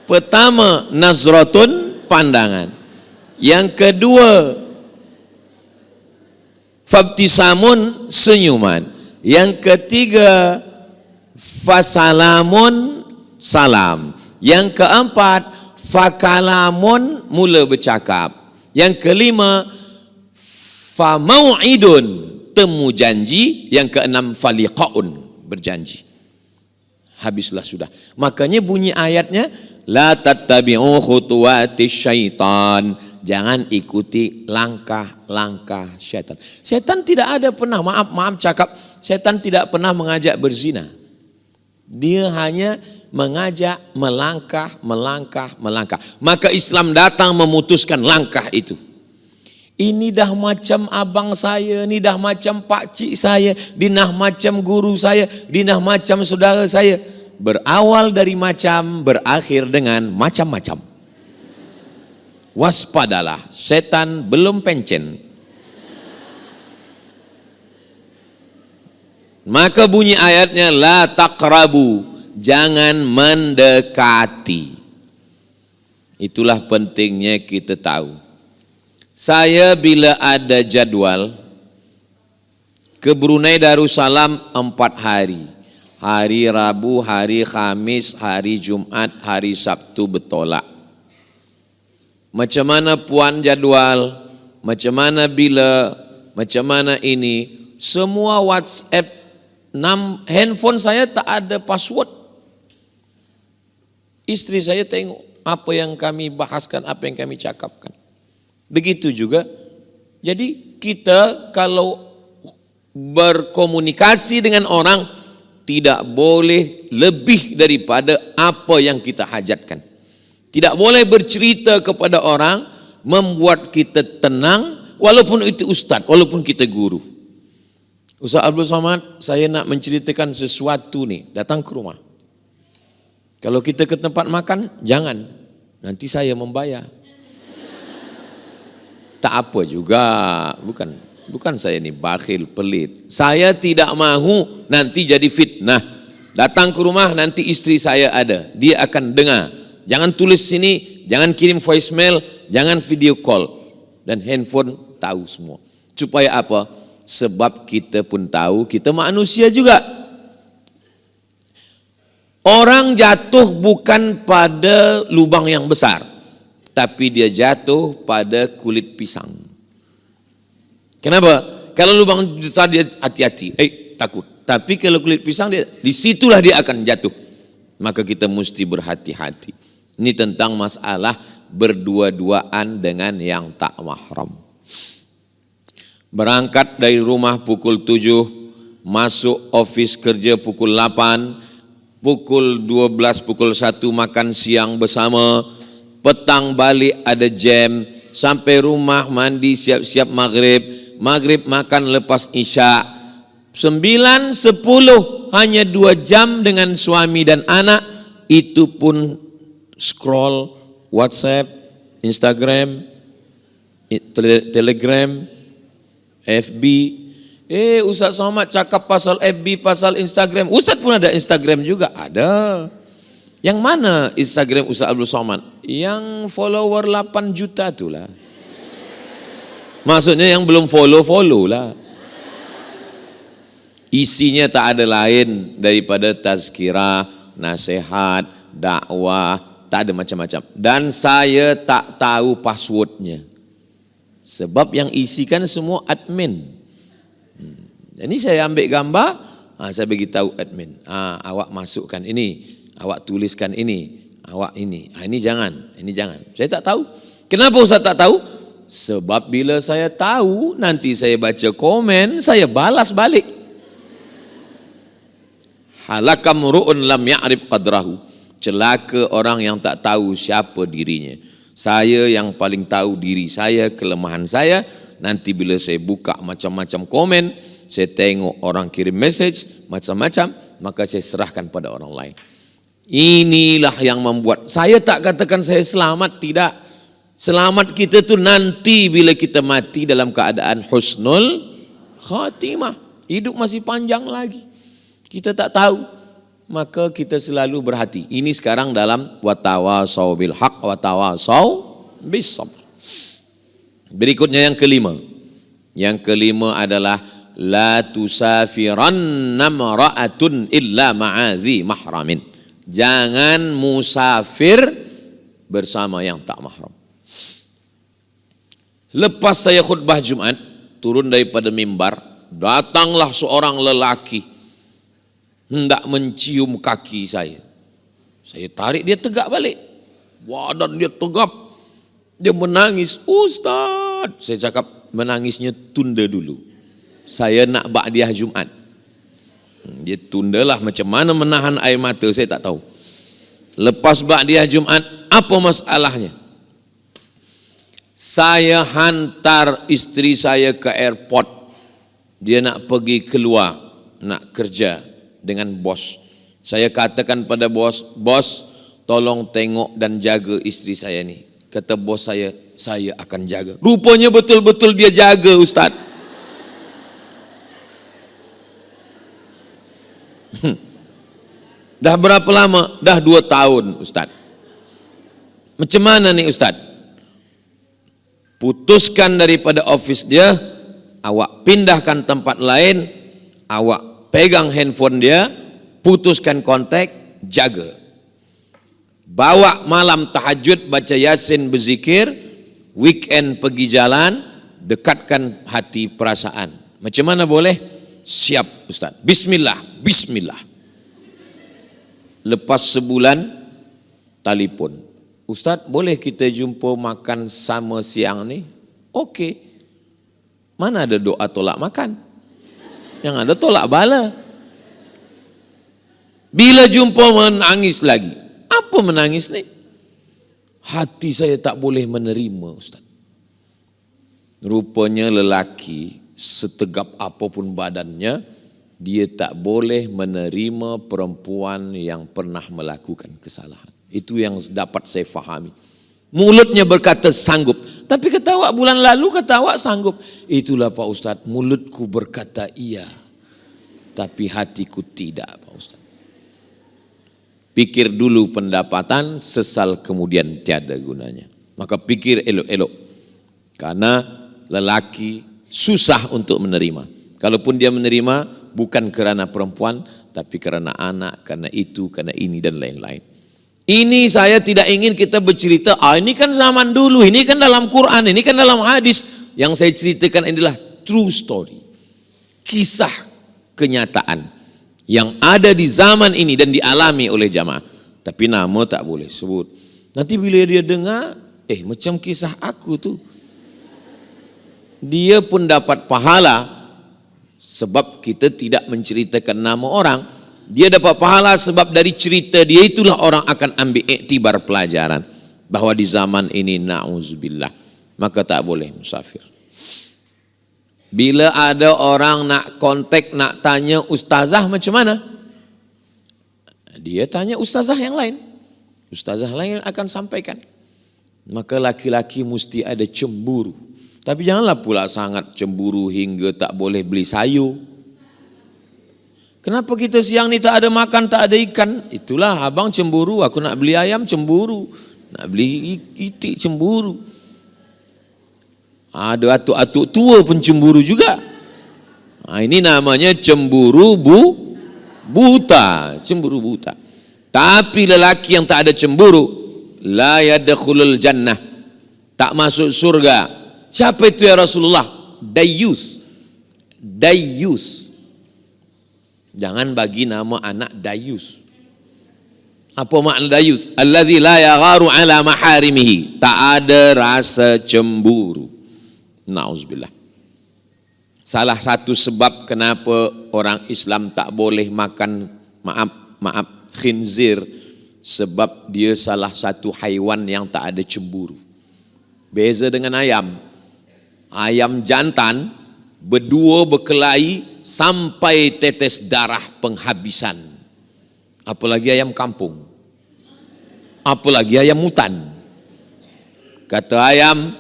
Pertama, nazratun, pandangan. Yang kedua, fabtisamun, senyuman. Yang ketiga, fasalamun, salam. Yang keempat, fakalamun, mula bercakap. Yang kelima, famau'idun, temu janji. Yang keenam, faliqaun, berjanji. Habislah sudah. Makanya bunyi ayatnya, la tattabi'u khutuwatis syaitan. Jangan ikuti langkah-langkah syaitan. Syaitan tidak ada pernah, maaf cakap, syaitan tidak pernah mengajak berzina. Dia hanya mengajak melangkah. Maka Islam datang memutuskan langkah itu. Ini dah macam abang saya, ini dah macam pakcik saya, ini dah macam guru saya, ini dah macam saudara saya. Berawal dari macam, berakhir dengan macam-macam. Waspadalah, setan belum pencen. Maka bunyi ayatnya, la taqrabu, jangan mendekati. Itulah pentingnya kita tahu. Saya bila ada jadwal ke Brunei Darussalam 4 hari. Hari Rabu, hari Khamis, hari Jumat, hari Sabtu bertolak. Macam mana puan jadwal, macam mana bila, macam mana ini, semua WhatsApp, handphone saya tak ada password. Istri saya tengok apa yang kami bahaskan, apa yang kami cakapkan. Begitu juga. Jadi kita kalau berkomunikasi dengan orang, tidak boleh lebih daripada apa yang kita hajatkan. Tidak boleh bercerita kepada orang membuat kita tenang, walaupun itu ustaz, walaupun kita guru. Ustaz Abdul Somad, saya nak menceritakan sesuatu nih, datang ke rumah. Kalau kita ke tempat makan, jangan, nanti saya membayar. Tak apa juga, bukan saya ni bakhil, pelit. Saya tidak mahu nanti jadi fitnah. Datang ke rumah nanti istri saya ada, dia akan dengar. Jangan tulis sini, jangan kirim voicemail, jangan video call. Dan handphone tahu semua. Supaya apa? Sebab kita pun tahu kita manusia juga. Orang jatuh bukan pada lubang yang besar, tapi dia jatuh pada kulit pisang. Kenapa? Kalau lubang besar dia hati-hati, takut. Tapi kalau kulit pisang dia, disitulah dia akan jatuh. Maka kita mesti berhati-hati. Ini tentang masalah berdua-duaan dengan yang tak mahram. Berangkat dari rumah pukul 7, masuk office kerja pukul 8, pukul 12, pukul 1 makan siang bersama, petang balik ada jam, sampai rumah mandi siap-siap maghrib, maghrib makan lepas isya, 9, 10 hanya 2 jam dengan suami dan anak, itu pun scroll WhatsApp, Instagram, Telegram, FB. Ustaz Somad cakap pasal FB, pasal Instagram. Ustaz pun ada Instagram juga, ada. Yang mana Instagram Ustaz Abdul Somad? Yang follower 8 juta tu lah. Maksudnya yang belum follow lah. Isinya tak ada lain daripada tazkirah, nasihat, dakwah, tak ada macam-macam. Dan saya tak tahu passwordnya. Sebab yang isikan semua admin. Ini saya ambil gambar, saya bagi tahu admin. Awak masukkan ini, awak tuliskan ini, awak ini. Ini jangan, ini jangan. Saya tak tahu. Kenapa Ustaz tak tahu? Sebab bila saya tahu, nanti saya baca komen, saya balas balik. Halakam ru'un lam ya'rif qadrahu. Celaka orang yang tak tahu siapa dirinya. Saya yang paling tahu diri saya, kelemahan saya. Nanti bila saya buka macam-macam komen, saya tengok orang kirim message macam-macam, maka saya serahkan pada orang lain. Inilah yang membuat saya tak katakan saya selamat, tidak. Selamat kita tu nanti bila kita mati dalam keadaan husnul khatimah. Hidup masih panjang lagi. Kita tak tahu. Maka kita selalu berhati. Ini sekarang dalam watawasau bil haq watawasau bis sabr. Berikutnya yang kelima. Yang kelima adalah la tusafiranna mar'atun illa ma'azi mahramin. Jangan musafir bersama yang tak mahram. Lepas saya khutbah Jumat, turun daripada mimbar, datanglah seorang lelaki hendak mencium kaki saya. Saya tarik, dia tegak balik. Badan dia tegap. Dia menangis. Ustaz, saya cakap menangisnya tunda dulu. Saya nak ba'diyah Jumat. Dia tundalah, macam mana menahan air mata saya tak tahu. Lepas ba'diyah Jumat, apa masalahnya? Saya hantar isteri saya ke airport. Dia nak pergi keluar, nak kerja dengan bos. Saya katakan pada bos, bos tolong tengok dan jaga isteri saya ni. Kata bos saya akan jaga. Rupanya betul-betul dia jaga, Ustaz. Dah berapa lama? Dah 2 tahun, Ustaz. Macam mana nih, Ustaz? Putuskan daripada office dia, awak pindahkan tempat lain, awak pegang handphone dia, putuskan kontak, jaga. Bawa malam tahajud, baca yasin, berzikir, weekend pergi jalan, dekatkan hati perasaan. Macam mana boleh? Siap, Ustaz. Bismillah, bismillah. Lepas sebulan, telefon. Ustaz, boleh kita jumpa makan sama siang ni? Okey. Mana ada doa tolak makan? Yang ada tolak bala. Bila jumpa menangis lagi. Apa menangis ni? Hati saya tak boleh menerima, Ustaz. Rupanya lelaki setegap apapun badannya, dia tak boleh menerima perempuan yang pernah melakukan kesalahan. Itu yang dapat saya fahami. Mulutnya berkata sanggup, tapi kata awak bulan lalu kata awak sanggup. Itulah Pak Ustadz, mulutku berkata iya, tapi hatiku tidak Pak Ustadz. Pikir dulu pendapatan, sesal kemudian tiada gunanya. Maka pikir elok-elok, karena lelaki susah untuk menerima. Kalaupun dia menerima, bukan kerana perempuan, tapi kerana anak, karena itu, karena ini dan lain-lain. Ini saya tidak ingin kita bercerita, ini kan zaman dulu, ini kan dalam Quran, ini kan dalam hadis. Yang saya ceritakan adalah true story. Kisah kenyataan yang ada di zaman ini dan dialami oleh jamaah. Tapi nama tak boleh sebut. Nanti bila dia dengar, macam kisah aku tu. Dia pun dapat pahala sebab kita tidak menceritakan nama orang. Dia dapat pahala sebab dari cerita dia itulah orang akan ambil iktibar pelajaran bahwa di zaman ini na'udzubillah, maka tak boleh musafir. Bila ada orang nak kontak, nak tanya ustazah macam mana, dia tanya ustazah yang lain. Ustazah lain akan sampaikan. Maka laki-laki mesti ada cemburu. Tapi janganlah pula sangat cemburu hingga tak boleh beli sayur. Kenapa kita siang ni tak ada makan, tak ada ikan? Itulah abang cemburu, aku nak beli ayam cemburu, nak beli itik cemburu. Ada atuk-atuk tua pun cemburu juga. Ini namanya cemburu buta, cemburu buta. Tapi lelaki yang tak ada cemburu, la yadkhulul jannah, tak masuk surga. Siapa itu ya Rasulullah? Dayus. Dayus. Jangan bagi nama anak Dayus. Apa makna Dayus? Allazi la yagharu ala maharimihi. Tak ada rasa cemburu. Na'udzubillah. Salah satu sebab kenapa orang Islam tak boleh makan maaf khinzir, sebab dia salah satu haiwan yang tak ada cemburu. Beza dengan ayam. Ayam jantan berdua berkelahi sampai tetes darah penghabisan. Apalagi ayam kampung. Apalagi ayam hutan. Kata ayam,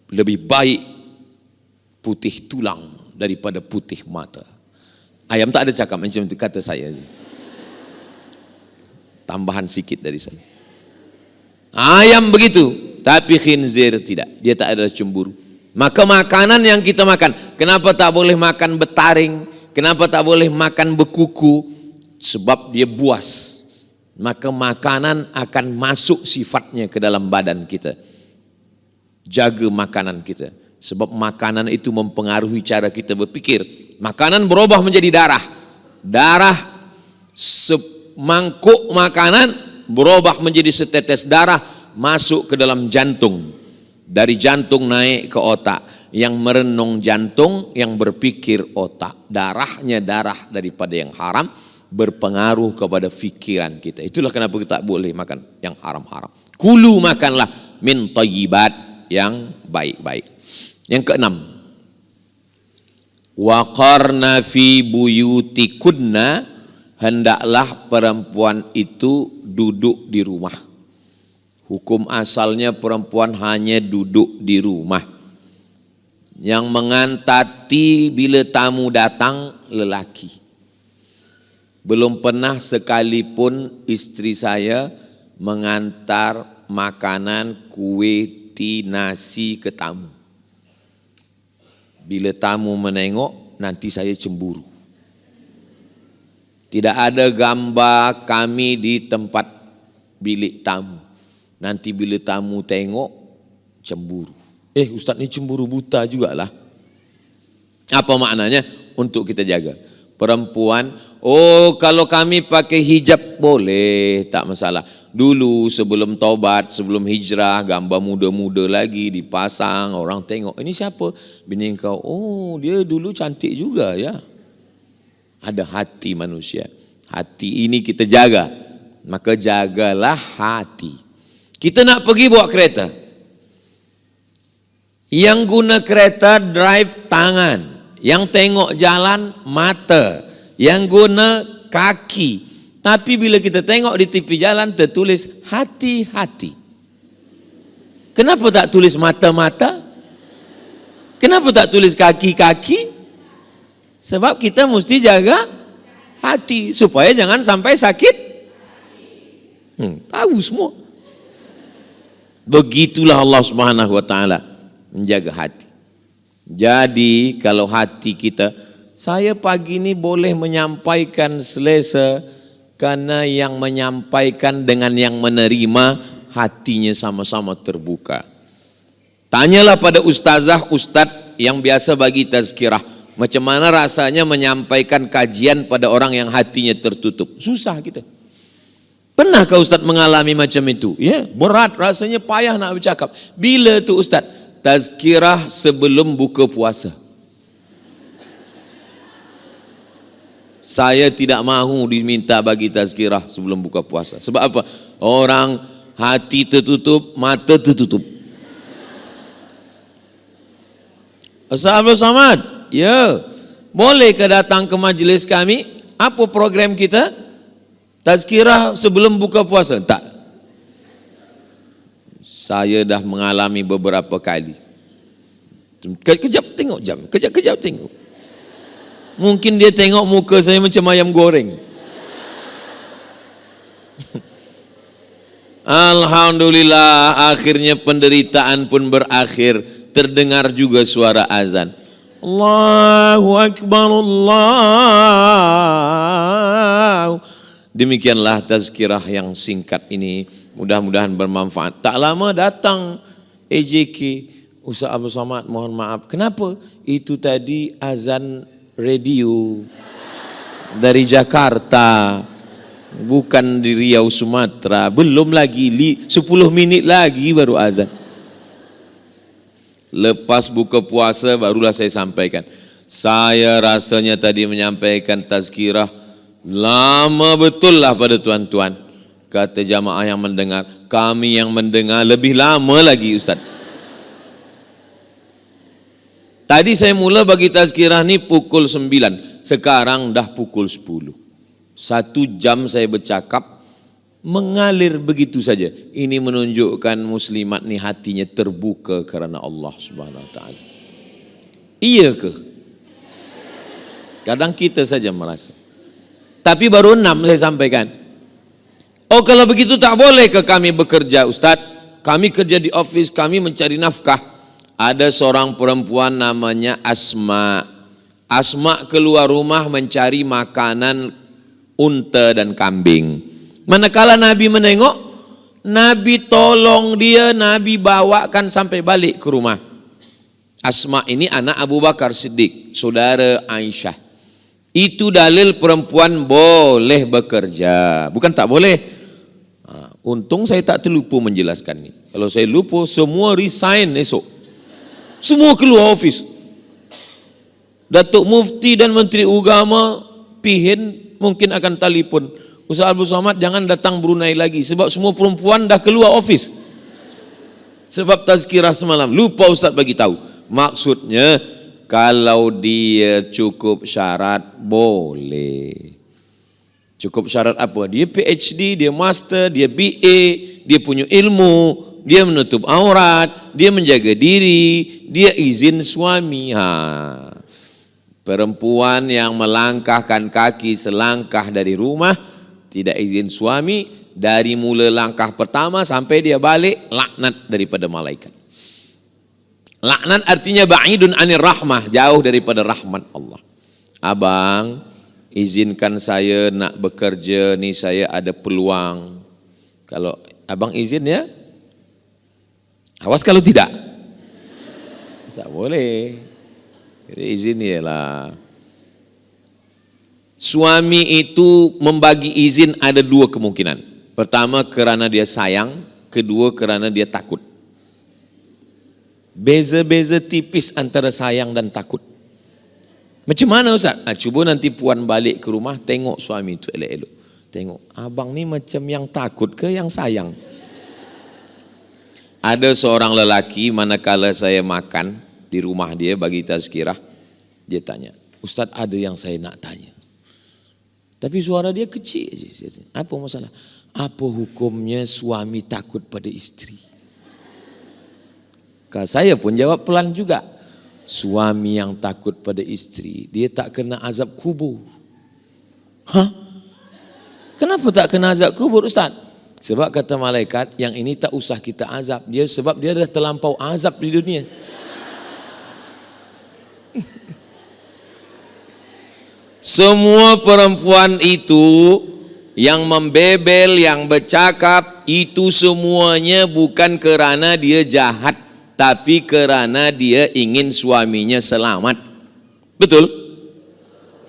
lebih baik putih tulang daripada putih mata. Ayam tak ada cakap macam itu, kata saya. Tambahan sikit dari saya. Ayam begitu, tapi khinzir tidak. Dia tak ada cemburu. Maka makanan yang kita makan, kenapa tak boleh makan betaring? Kenapa tak boleh makan bekuku? Sebab dia buas. Maka makanan akan masuk sifatnya ke dalam badan kita. Jaga makanan kita. Sebab makanan itu mempengaruhi cara kita berpikir. Makanan berubah menjadi darah. Darah, semangkuk makanan berubah menjadi setetes darah, masuk ke dalam jantung. Dari jantung naik ke otak. Yang merenung jantung, yang berpikir otak. Darahnya darah daripada yang haram, berpengaruh kepada fikiran kita. Itulah kenapa kita tak boleh makan yang haram-haram. Kulu, makanlah min thayyibat, yang baik-baik. Yang keenam, waqarna fi buyutikunna, hendaklah perempuan itu duduk di rumah. Hukum asalnya perempuan hanya duduk di rumah. Yang mengantati bila tamu datang lelaki. Belum pernah sekalipun istri saya mengantar makanan, kue, nasi ke tamu. Bila tamu menengok, nanti saya cemburu. Tidak ada gambar kami di tempat bilik tamu. Nanti bila tamu tengok, cemburu. Ustaz ni cemburu buta jugalah. Apa maknanya? Untuk kita jaga. Perempuan, kalau kami pakai hijab boleh, tak masalah. Dulu sebelum taubat, sebelum hijrah, gambar muda-muda lagi dipasang, orang tengok, ini siapa? Bini kau. Dia dulu cantik juga ya. Ada hati manusia. Hati ini kita jaga. Maka jagalah hati. Kita nak pergi bawa kereta. Yang guna kereta drive tangan, yang tengok jalan mata, yang guna kaki. Tapi bila kita tengok di tepi jalan tertulis hati-hati. Kenapa tak tulis mata-mata? Kenapa tak tulis kaki-kaki? Sebab kita mesti jaga hati supaya jangan sampai sakit. Tahu semua. Begitulah Allah Subhanahu wa taala menjaga hati. Jadi kalau hati kita, saya pagi ini boleh menyampaikan selesa karena yang menyampaikan dengan yang menerima hatinya sama-sama terbuka. Tanyalah pada ustazah, ustadz yang biasa bagi tazkirah, macam mana rasanya menyampaikan kajian pada orang yang hatinya tertutup. Susah kita. Pernahkah ustadz mengalami macam itu? Ya, berat, rasanya payah nak bercakap. Bila tu ustadz? Tazkirah sebelum buka puasa. Saya tidak mahu diminta bagi tazkirah sebelum buka puasa. Sebab apa? Orang hati tertutup, mata tertutup. Ustaz Abdul Samad, ya, bolehkah datang ke majlis kami? Apa program kita? Tazkirah sebelum buka puasa? Tak. Saya dah mengalami beberapa kali. Kejap tengok jam, kejap tengok. Mungkin dia tengok muka saya macam ayam goreng. Alhamdulillah, akhirnya penderitaan pun berakhir. Terdengar juga suara azan. Allahu Akbar, Allah. Demikianlah tazkirah yang singkat ini. Mudah-mudahan bermanfaat. Tak lama datang AJK, Ustaz Abdul Samad, mohon maaf. Kenapa? Itu tadi azan radio dari Jakarta, bukan di Riau, Sumatera. Belum lagi 10 minit lagi baru azan. Lepas buka puasa barulah saya sampaikan. Saya rasanya tadi menyampaikan tazkirah lama betul lah pada tuan-tuan. Kata jamaah yang mendengar, kami yang mendengar lebih lama lagi Ustaz. Tadi saya mula bagi tazkirah ni pukul 9, sekarang dah pukul 10. 1 jam saya bercakap, mengalir begitu saja. Ini menunjukkan muslimat ni hatinya terbuka kerana Allah Subhanahu wa taala. Iya ke? Kadang kita saja merasa. Tapi baru 6 saya sampaikan. Oh, kalau begitu tak boleh ke kami bekerja, Ustaz? Kami kerja di office, kami mencari nafkah. Ada seorang perempuan namanya Asma. Asma keluar rumah mencari makanan unta dan kambing. Manakala Nabi menengok, Nabi tolong dia, Nabi bawakan sampai balik ke rumah. Asma ini anak Abu Bakar Siddiq, saudara Aisyah. Itu dalil perempuan boleh bekerja, bukan tak boleh. Untung saya tak terlupa menjelaskan ini. Kalau saya lupa, semua resign esok. Semua keluar office. Datuk Mufti dan Menteri Agama Pihin mungkin akan telefon, Ustaz Abdul Samad jangan datang Brunei lagi sebab semua perempuan dah keluar office. Sebab tazkirah semalam lupa Ustaz bagi tahu. Maksudnya kalau dia cukup syarat boleh. Cukup syarat apa? Dia PhD, dia master, dia BA, dia punya ilmu, dia menutup aurat, dia menjaga diri, dia izin suami. Perempuan yang melangkahkan kaki selangkah dari rumah, tidak izin suami, dari mula langkah pertama sampai dia balik, laknat daripada malaikat. Laknat artinya ba'idun anir rahmah, jauh daripada rahmat Allah. Abang, izinkan saya nak bekerja ni, saya ada peluang. Kalau abang izin ya, awas kalau tidak. Tak boleh. Jadi izin ialah. Suami itu membagi izin ada 2 kemungkinan. Pertama kerana dia sayang, kedua kerana dia takut. Beza-beza tipis antara sayang dan takut. Macam mana Ustaz? Cuba nanti puan balik ke rumah, tengok suami itu elok-elok. Tengok, abang ni macam yang takut ke yang sayang? Ada seorang lelaki manakala saya makan di rumah dia bagi tazkirah, dia tanya, Ustaz ada yang saya nak tanya. Tapi suara dia kecil aja. Apa masalah? Apa hukumnya suami takut pada istri? Saya pun jawab pelan juga. Suami yang takut pada istri, dia tak kena azab kubur. Hah? Kenapa tak kena azab kubur, Ustaz? Sebab kata malaikat, yang ini tak usah kita azab. Sebab dia dah terlampau azab di dunia. Semua perempuan itu yang membebel, yang bercakap, itu semuanya bukan kerana dia jahat, tapi kerana dia ingin suaminya selamat. Betul?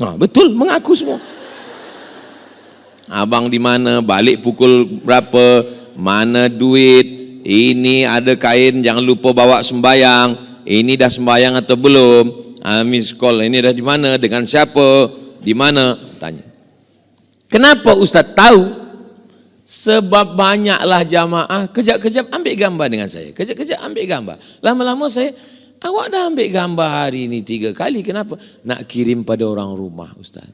Nah, betul, mengaku semua. Abang di mana, balik pukul berapa, mana duit, ini ada kain jangan lupa bawa sembayang, ini dah sembayang atau belum, miss call ini dah di mana, dengan siapa, di mana, tanya. Kenapa Ustaz tahu? Sebab banyaklah jamaah kejap-kejap ambil gambar dengan saya, kejap-kejap ambil gambar. Lama-lama saya, awak dah ambil gambar hari ini 3 kali, kenapa? Nak kirim pada orang rumah Ustaz.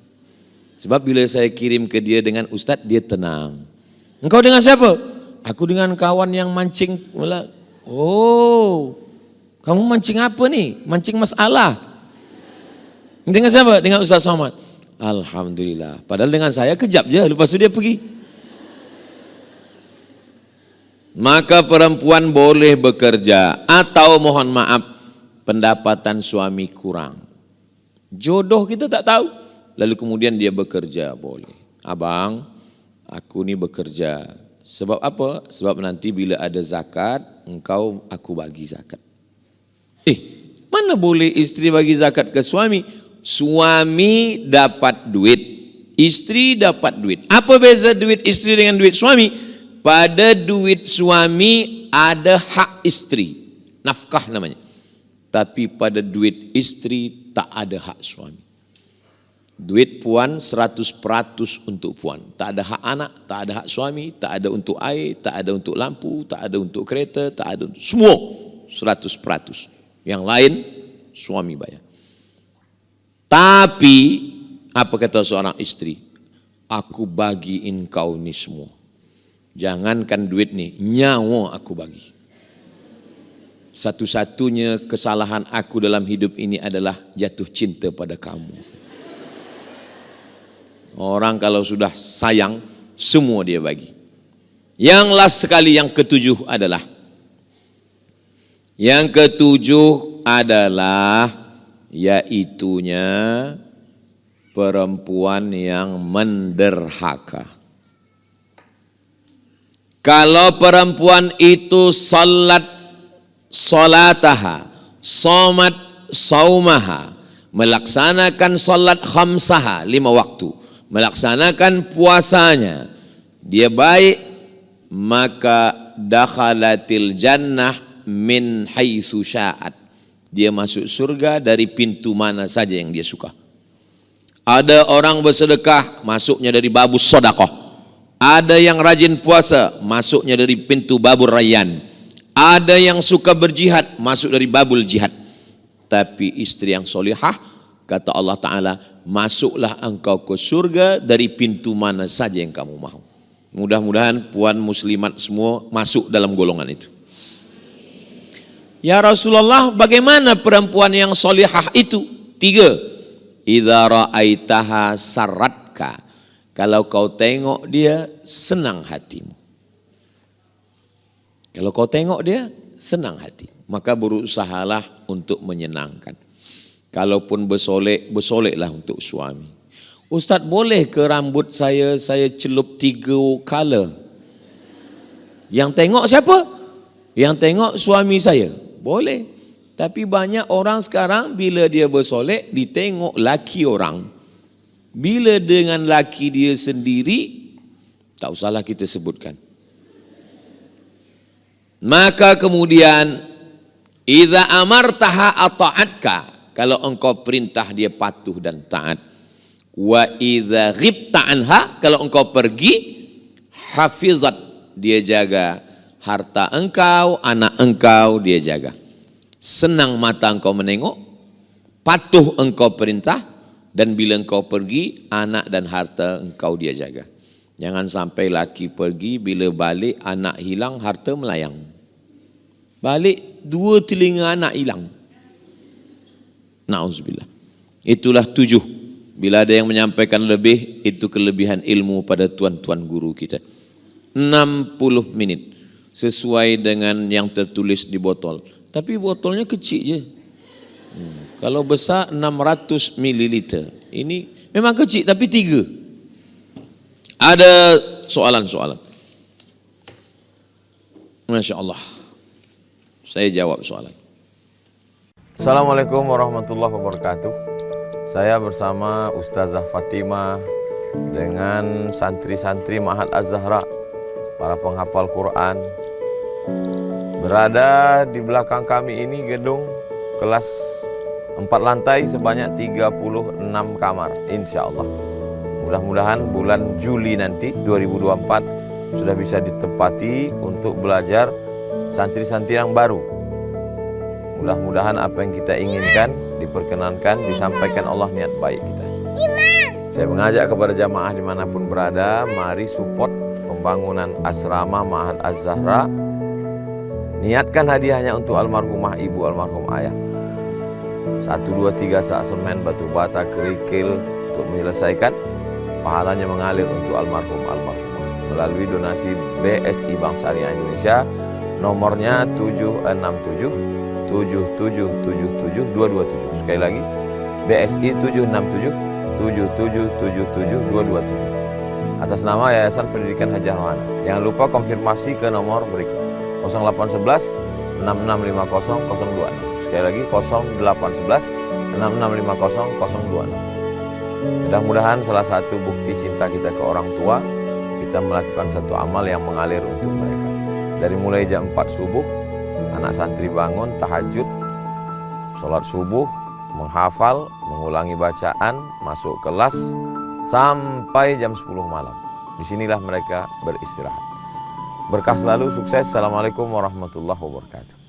Sebab bila saya kirim ke dia dengan Ustaz, dia tenang. Engkau dengan siapa? Aku dengan kawan yang mancing. Oh, kamu mancing apa nih? Mancing masalah. Dengan siapa? Dengan Ustaz Somad. Alhamdulillah. Padahal dengan saya kejap je, lepas itu dia pergi. Maka perempuan boleh bekerja atau mohon maaf, pendapatan suami kurang. Jodoh kita tak tahu. Lalu kemudian dia bekerja, boleh. Abang, aku ni bekerja. Sebab apa? Sebab nanti bila ada zakat, aku bagi zakat. Mana boleh isteri bagi zakat ke suami? Suami dapat duit, isteri dapat duit. Apa beza duit isteri dengan duit suami? Pada duit suami ada hak isteri, nafkah namanya. Tapi pada duit isteri tak ada hak suami. Duit puan 100% untuk puan. Tak ada hak anak, tak ada hak suami, tak ada untuk air, tak ada untuk lampu, tak ada untuk kereta, tak ada untuk semua 100%. Yang lain suami bayar. Tapi apa kata seorang istri? Aku bagi engkau ni semua. Jangankan duit ni, nyawa aku bagi. Satu-satunya kesalahan aku dalam hidup ini adalah jatuh cinta pada kamu. Orang kalau sudah sayang, semua dia bagi. Yang last sekali, yang ketujuh adalah yaitunya perempuan yang menderhaka. Kalau perempuan itu salataha, somat saumaha, melaksanakan salat khamsaha 5 waktu, melaksanakan puasanya, dia baik, maka dakhalatil jannah min haitsu sya'at. Dia masuk surga dari pintu mana saja yang dia suka. Ada orang bersedekah, masuknya dari babus sedekah. Ada yang rajin puasa, masuknya dari pintu babur rayyan. Ada yang suka berjihad, masuk dari babul jihad. Tapi istri yang solihah, kata Allah Ta'ala, masuklah engkau ke surga dari pintu mana saja yang kamu mahu. Mudah-mudahan puan muslimat semua masuk dalam golongan itu. Ya Rasulullah, bagaimana perempuan yang solihah itu? 3. Idza ra'aitaha sarratka. Kalau kau tengok dia, senang hatimu. Kalau kau tengok dia, senang hati. Maka berusahalah untuk menyenangkan. Kalaupun bersoleklah untuk suami. Ustaz, boleh ke rambut saya celup 3 color? Yang tengok siapa? Yang tengok suami saya. Boleh. Tapi banyak orang sekarang bila dia bersolek, ditengok laki orang. Bila dengan laki dia sendiri, tak usahlah kita sebutkan. Maka kemudian, idza amartaha ata'atka. Kalau engkau perintah dia patuh dan taat. Wa idza ghibta anha, kalau engkau pergi, hafizat, dia jaga harta engkau, anak engkau dia jaga. Senang mata engkau menengok, patuh engkau perintah, dan bila engkau pergi, anak dan harta engkau dia jaga. Jangan sampai laki pergi, bila balik anak hilang, harta melayang. Balik 2 telinga anak hilang. Na'udzubillah. Itulah 7. Bila ada yang menyampaikan lebih, itu kelebihan ilmu pada tuan-tuan guru kita. 60 menit. Sesuai dengan yang tertulis di botol. Tapi botolnya kecil je. Kalau besar 600 ml. Ini memang kecil tapi 3. Ada soalan-soalan. Masya Allah. Saya jawab soalan. Assalamualaikum warahmatullahi wabarakatuh. Saya bersama Ustazah Fatimah dengan santri-santri Ma'had Az-Zahra, para penghafal Quran. Berada di belakang kami ini gedung kelas 4 lantai sebanyak 36 kamar, insya Allah. Mudah-mudahan bulan Juli nanti 2024 sudah bisa ditempati untuk belajar santri-santri yang baru. Mudah-mudahan apa yang kita inginkan diperkenankan, disampaikan Allah niat baik kita. Saya mengajak kepada jamaah dimanapun berada, mari support pembangunan asrama Ma'had Az-Zahra. Niatkan hadiahnya untuk almarhumah ibu, almarhum ayah. 1, 2, 3 sak semen, batu bata, kerikil untuk menyelesaikan. Pahalanya mengalir untuk almarhumah melalui donasi BSI Bank Syariah Indonesia, nomornya 767 7777 227. Sekali lagi, BSI 767 7777 227 atas nama Yayasan Pendidikan Haji Rohana. Jangan lupa konfirmasi ke nomor berikut 0811 6650 026. Sekali lagi 0811 6650 026. Mudah-mudahan salah satu bukti cinta kita ke orang tua, kita melakukan satu amal yang mengalir untuk mereka. Dari mulai jam 4 subuh, anak santri bangun, tahajud, sholat subuh, menghafal, mengulangi bacaan, masuk kelas, sampai jam 10 malam. Disinilah mereka beristirahat. Berkah selalu, sukses. Assalamualaikum warahmatullahi wabarakatuh.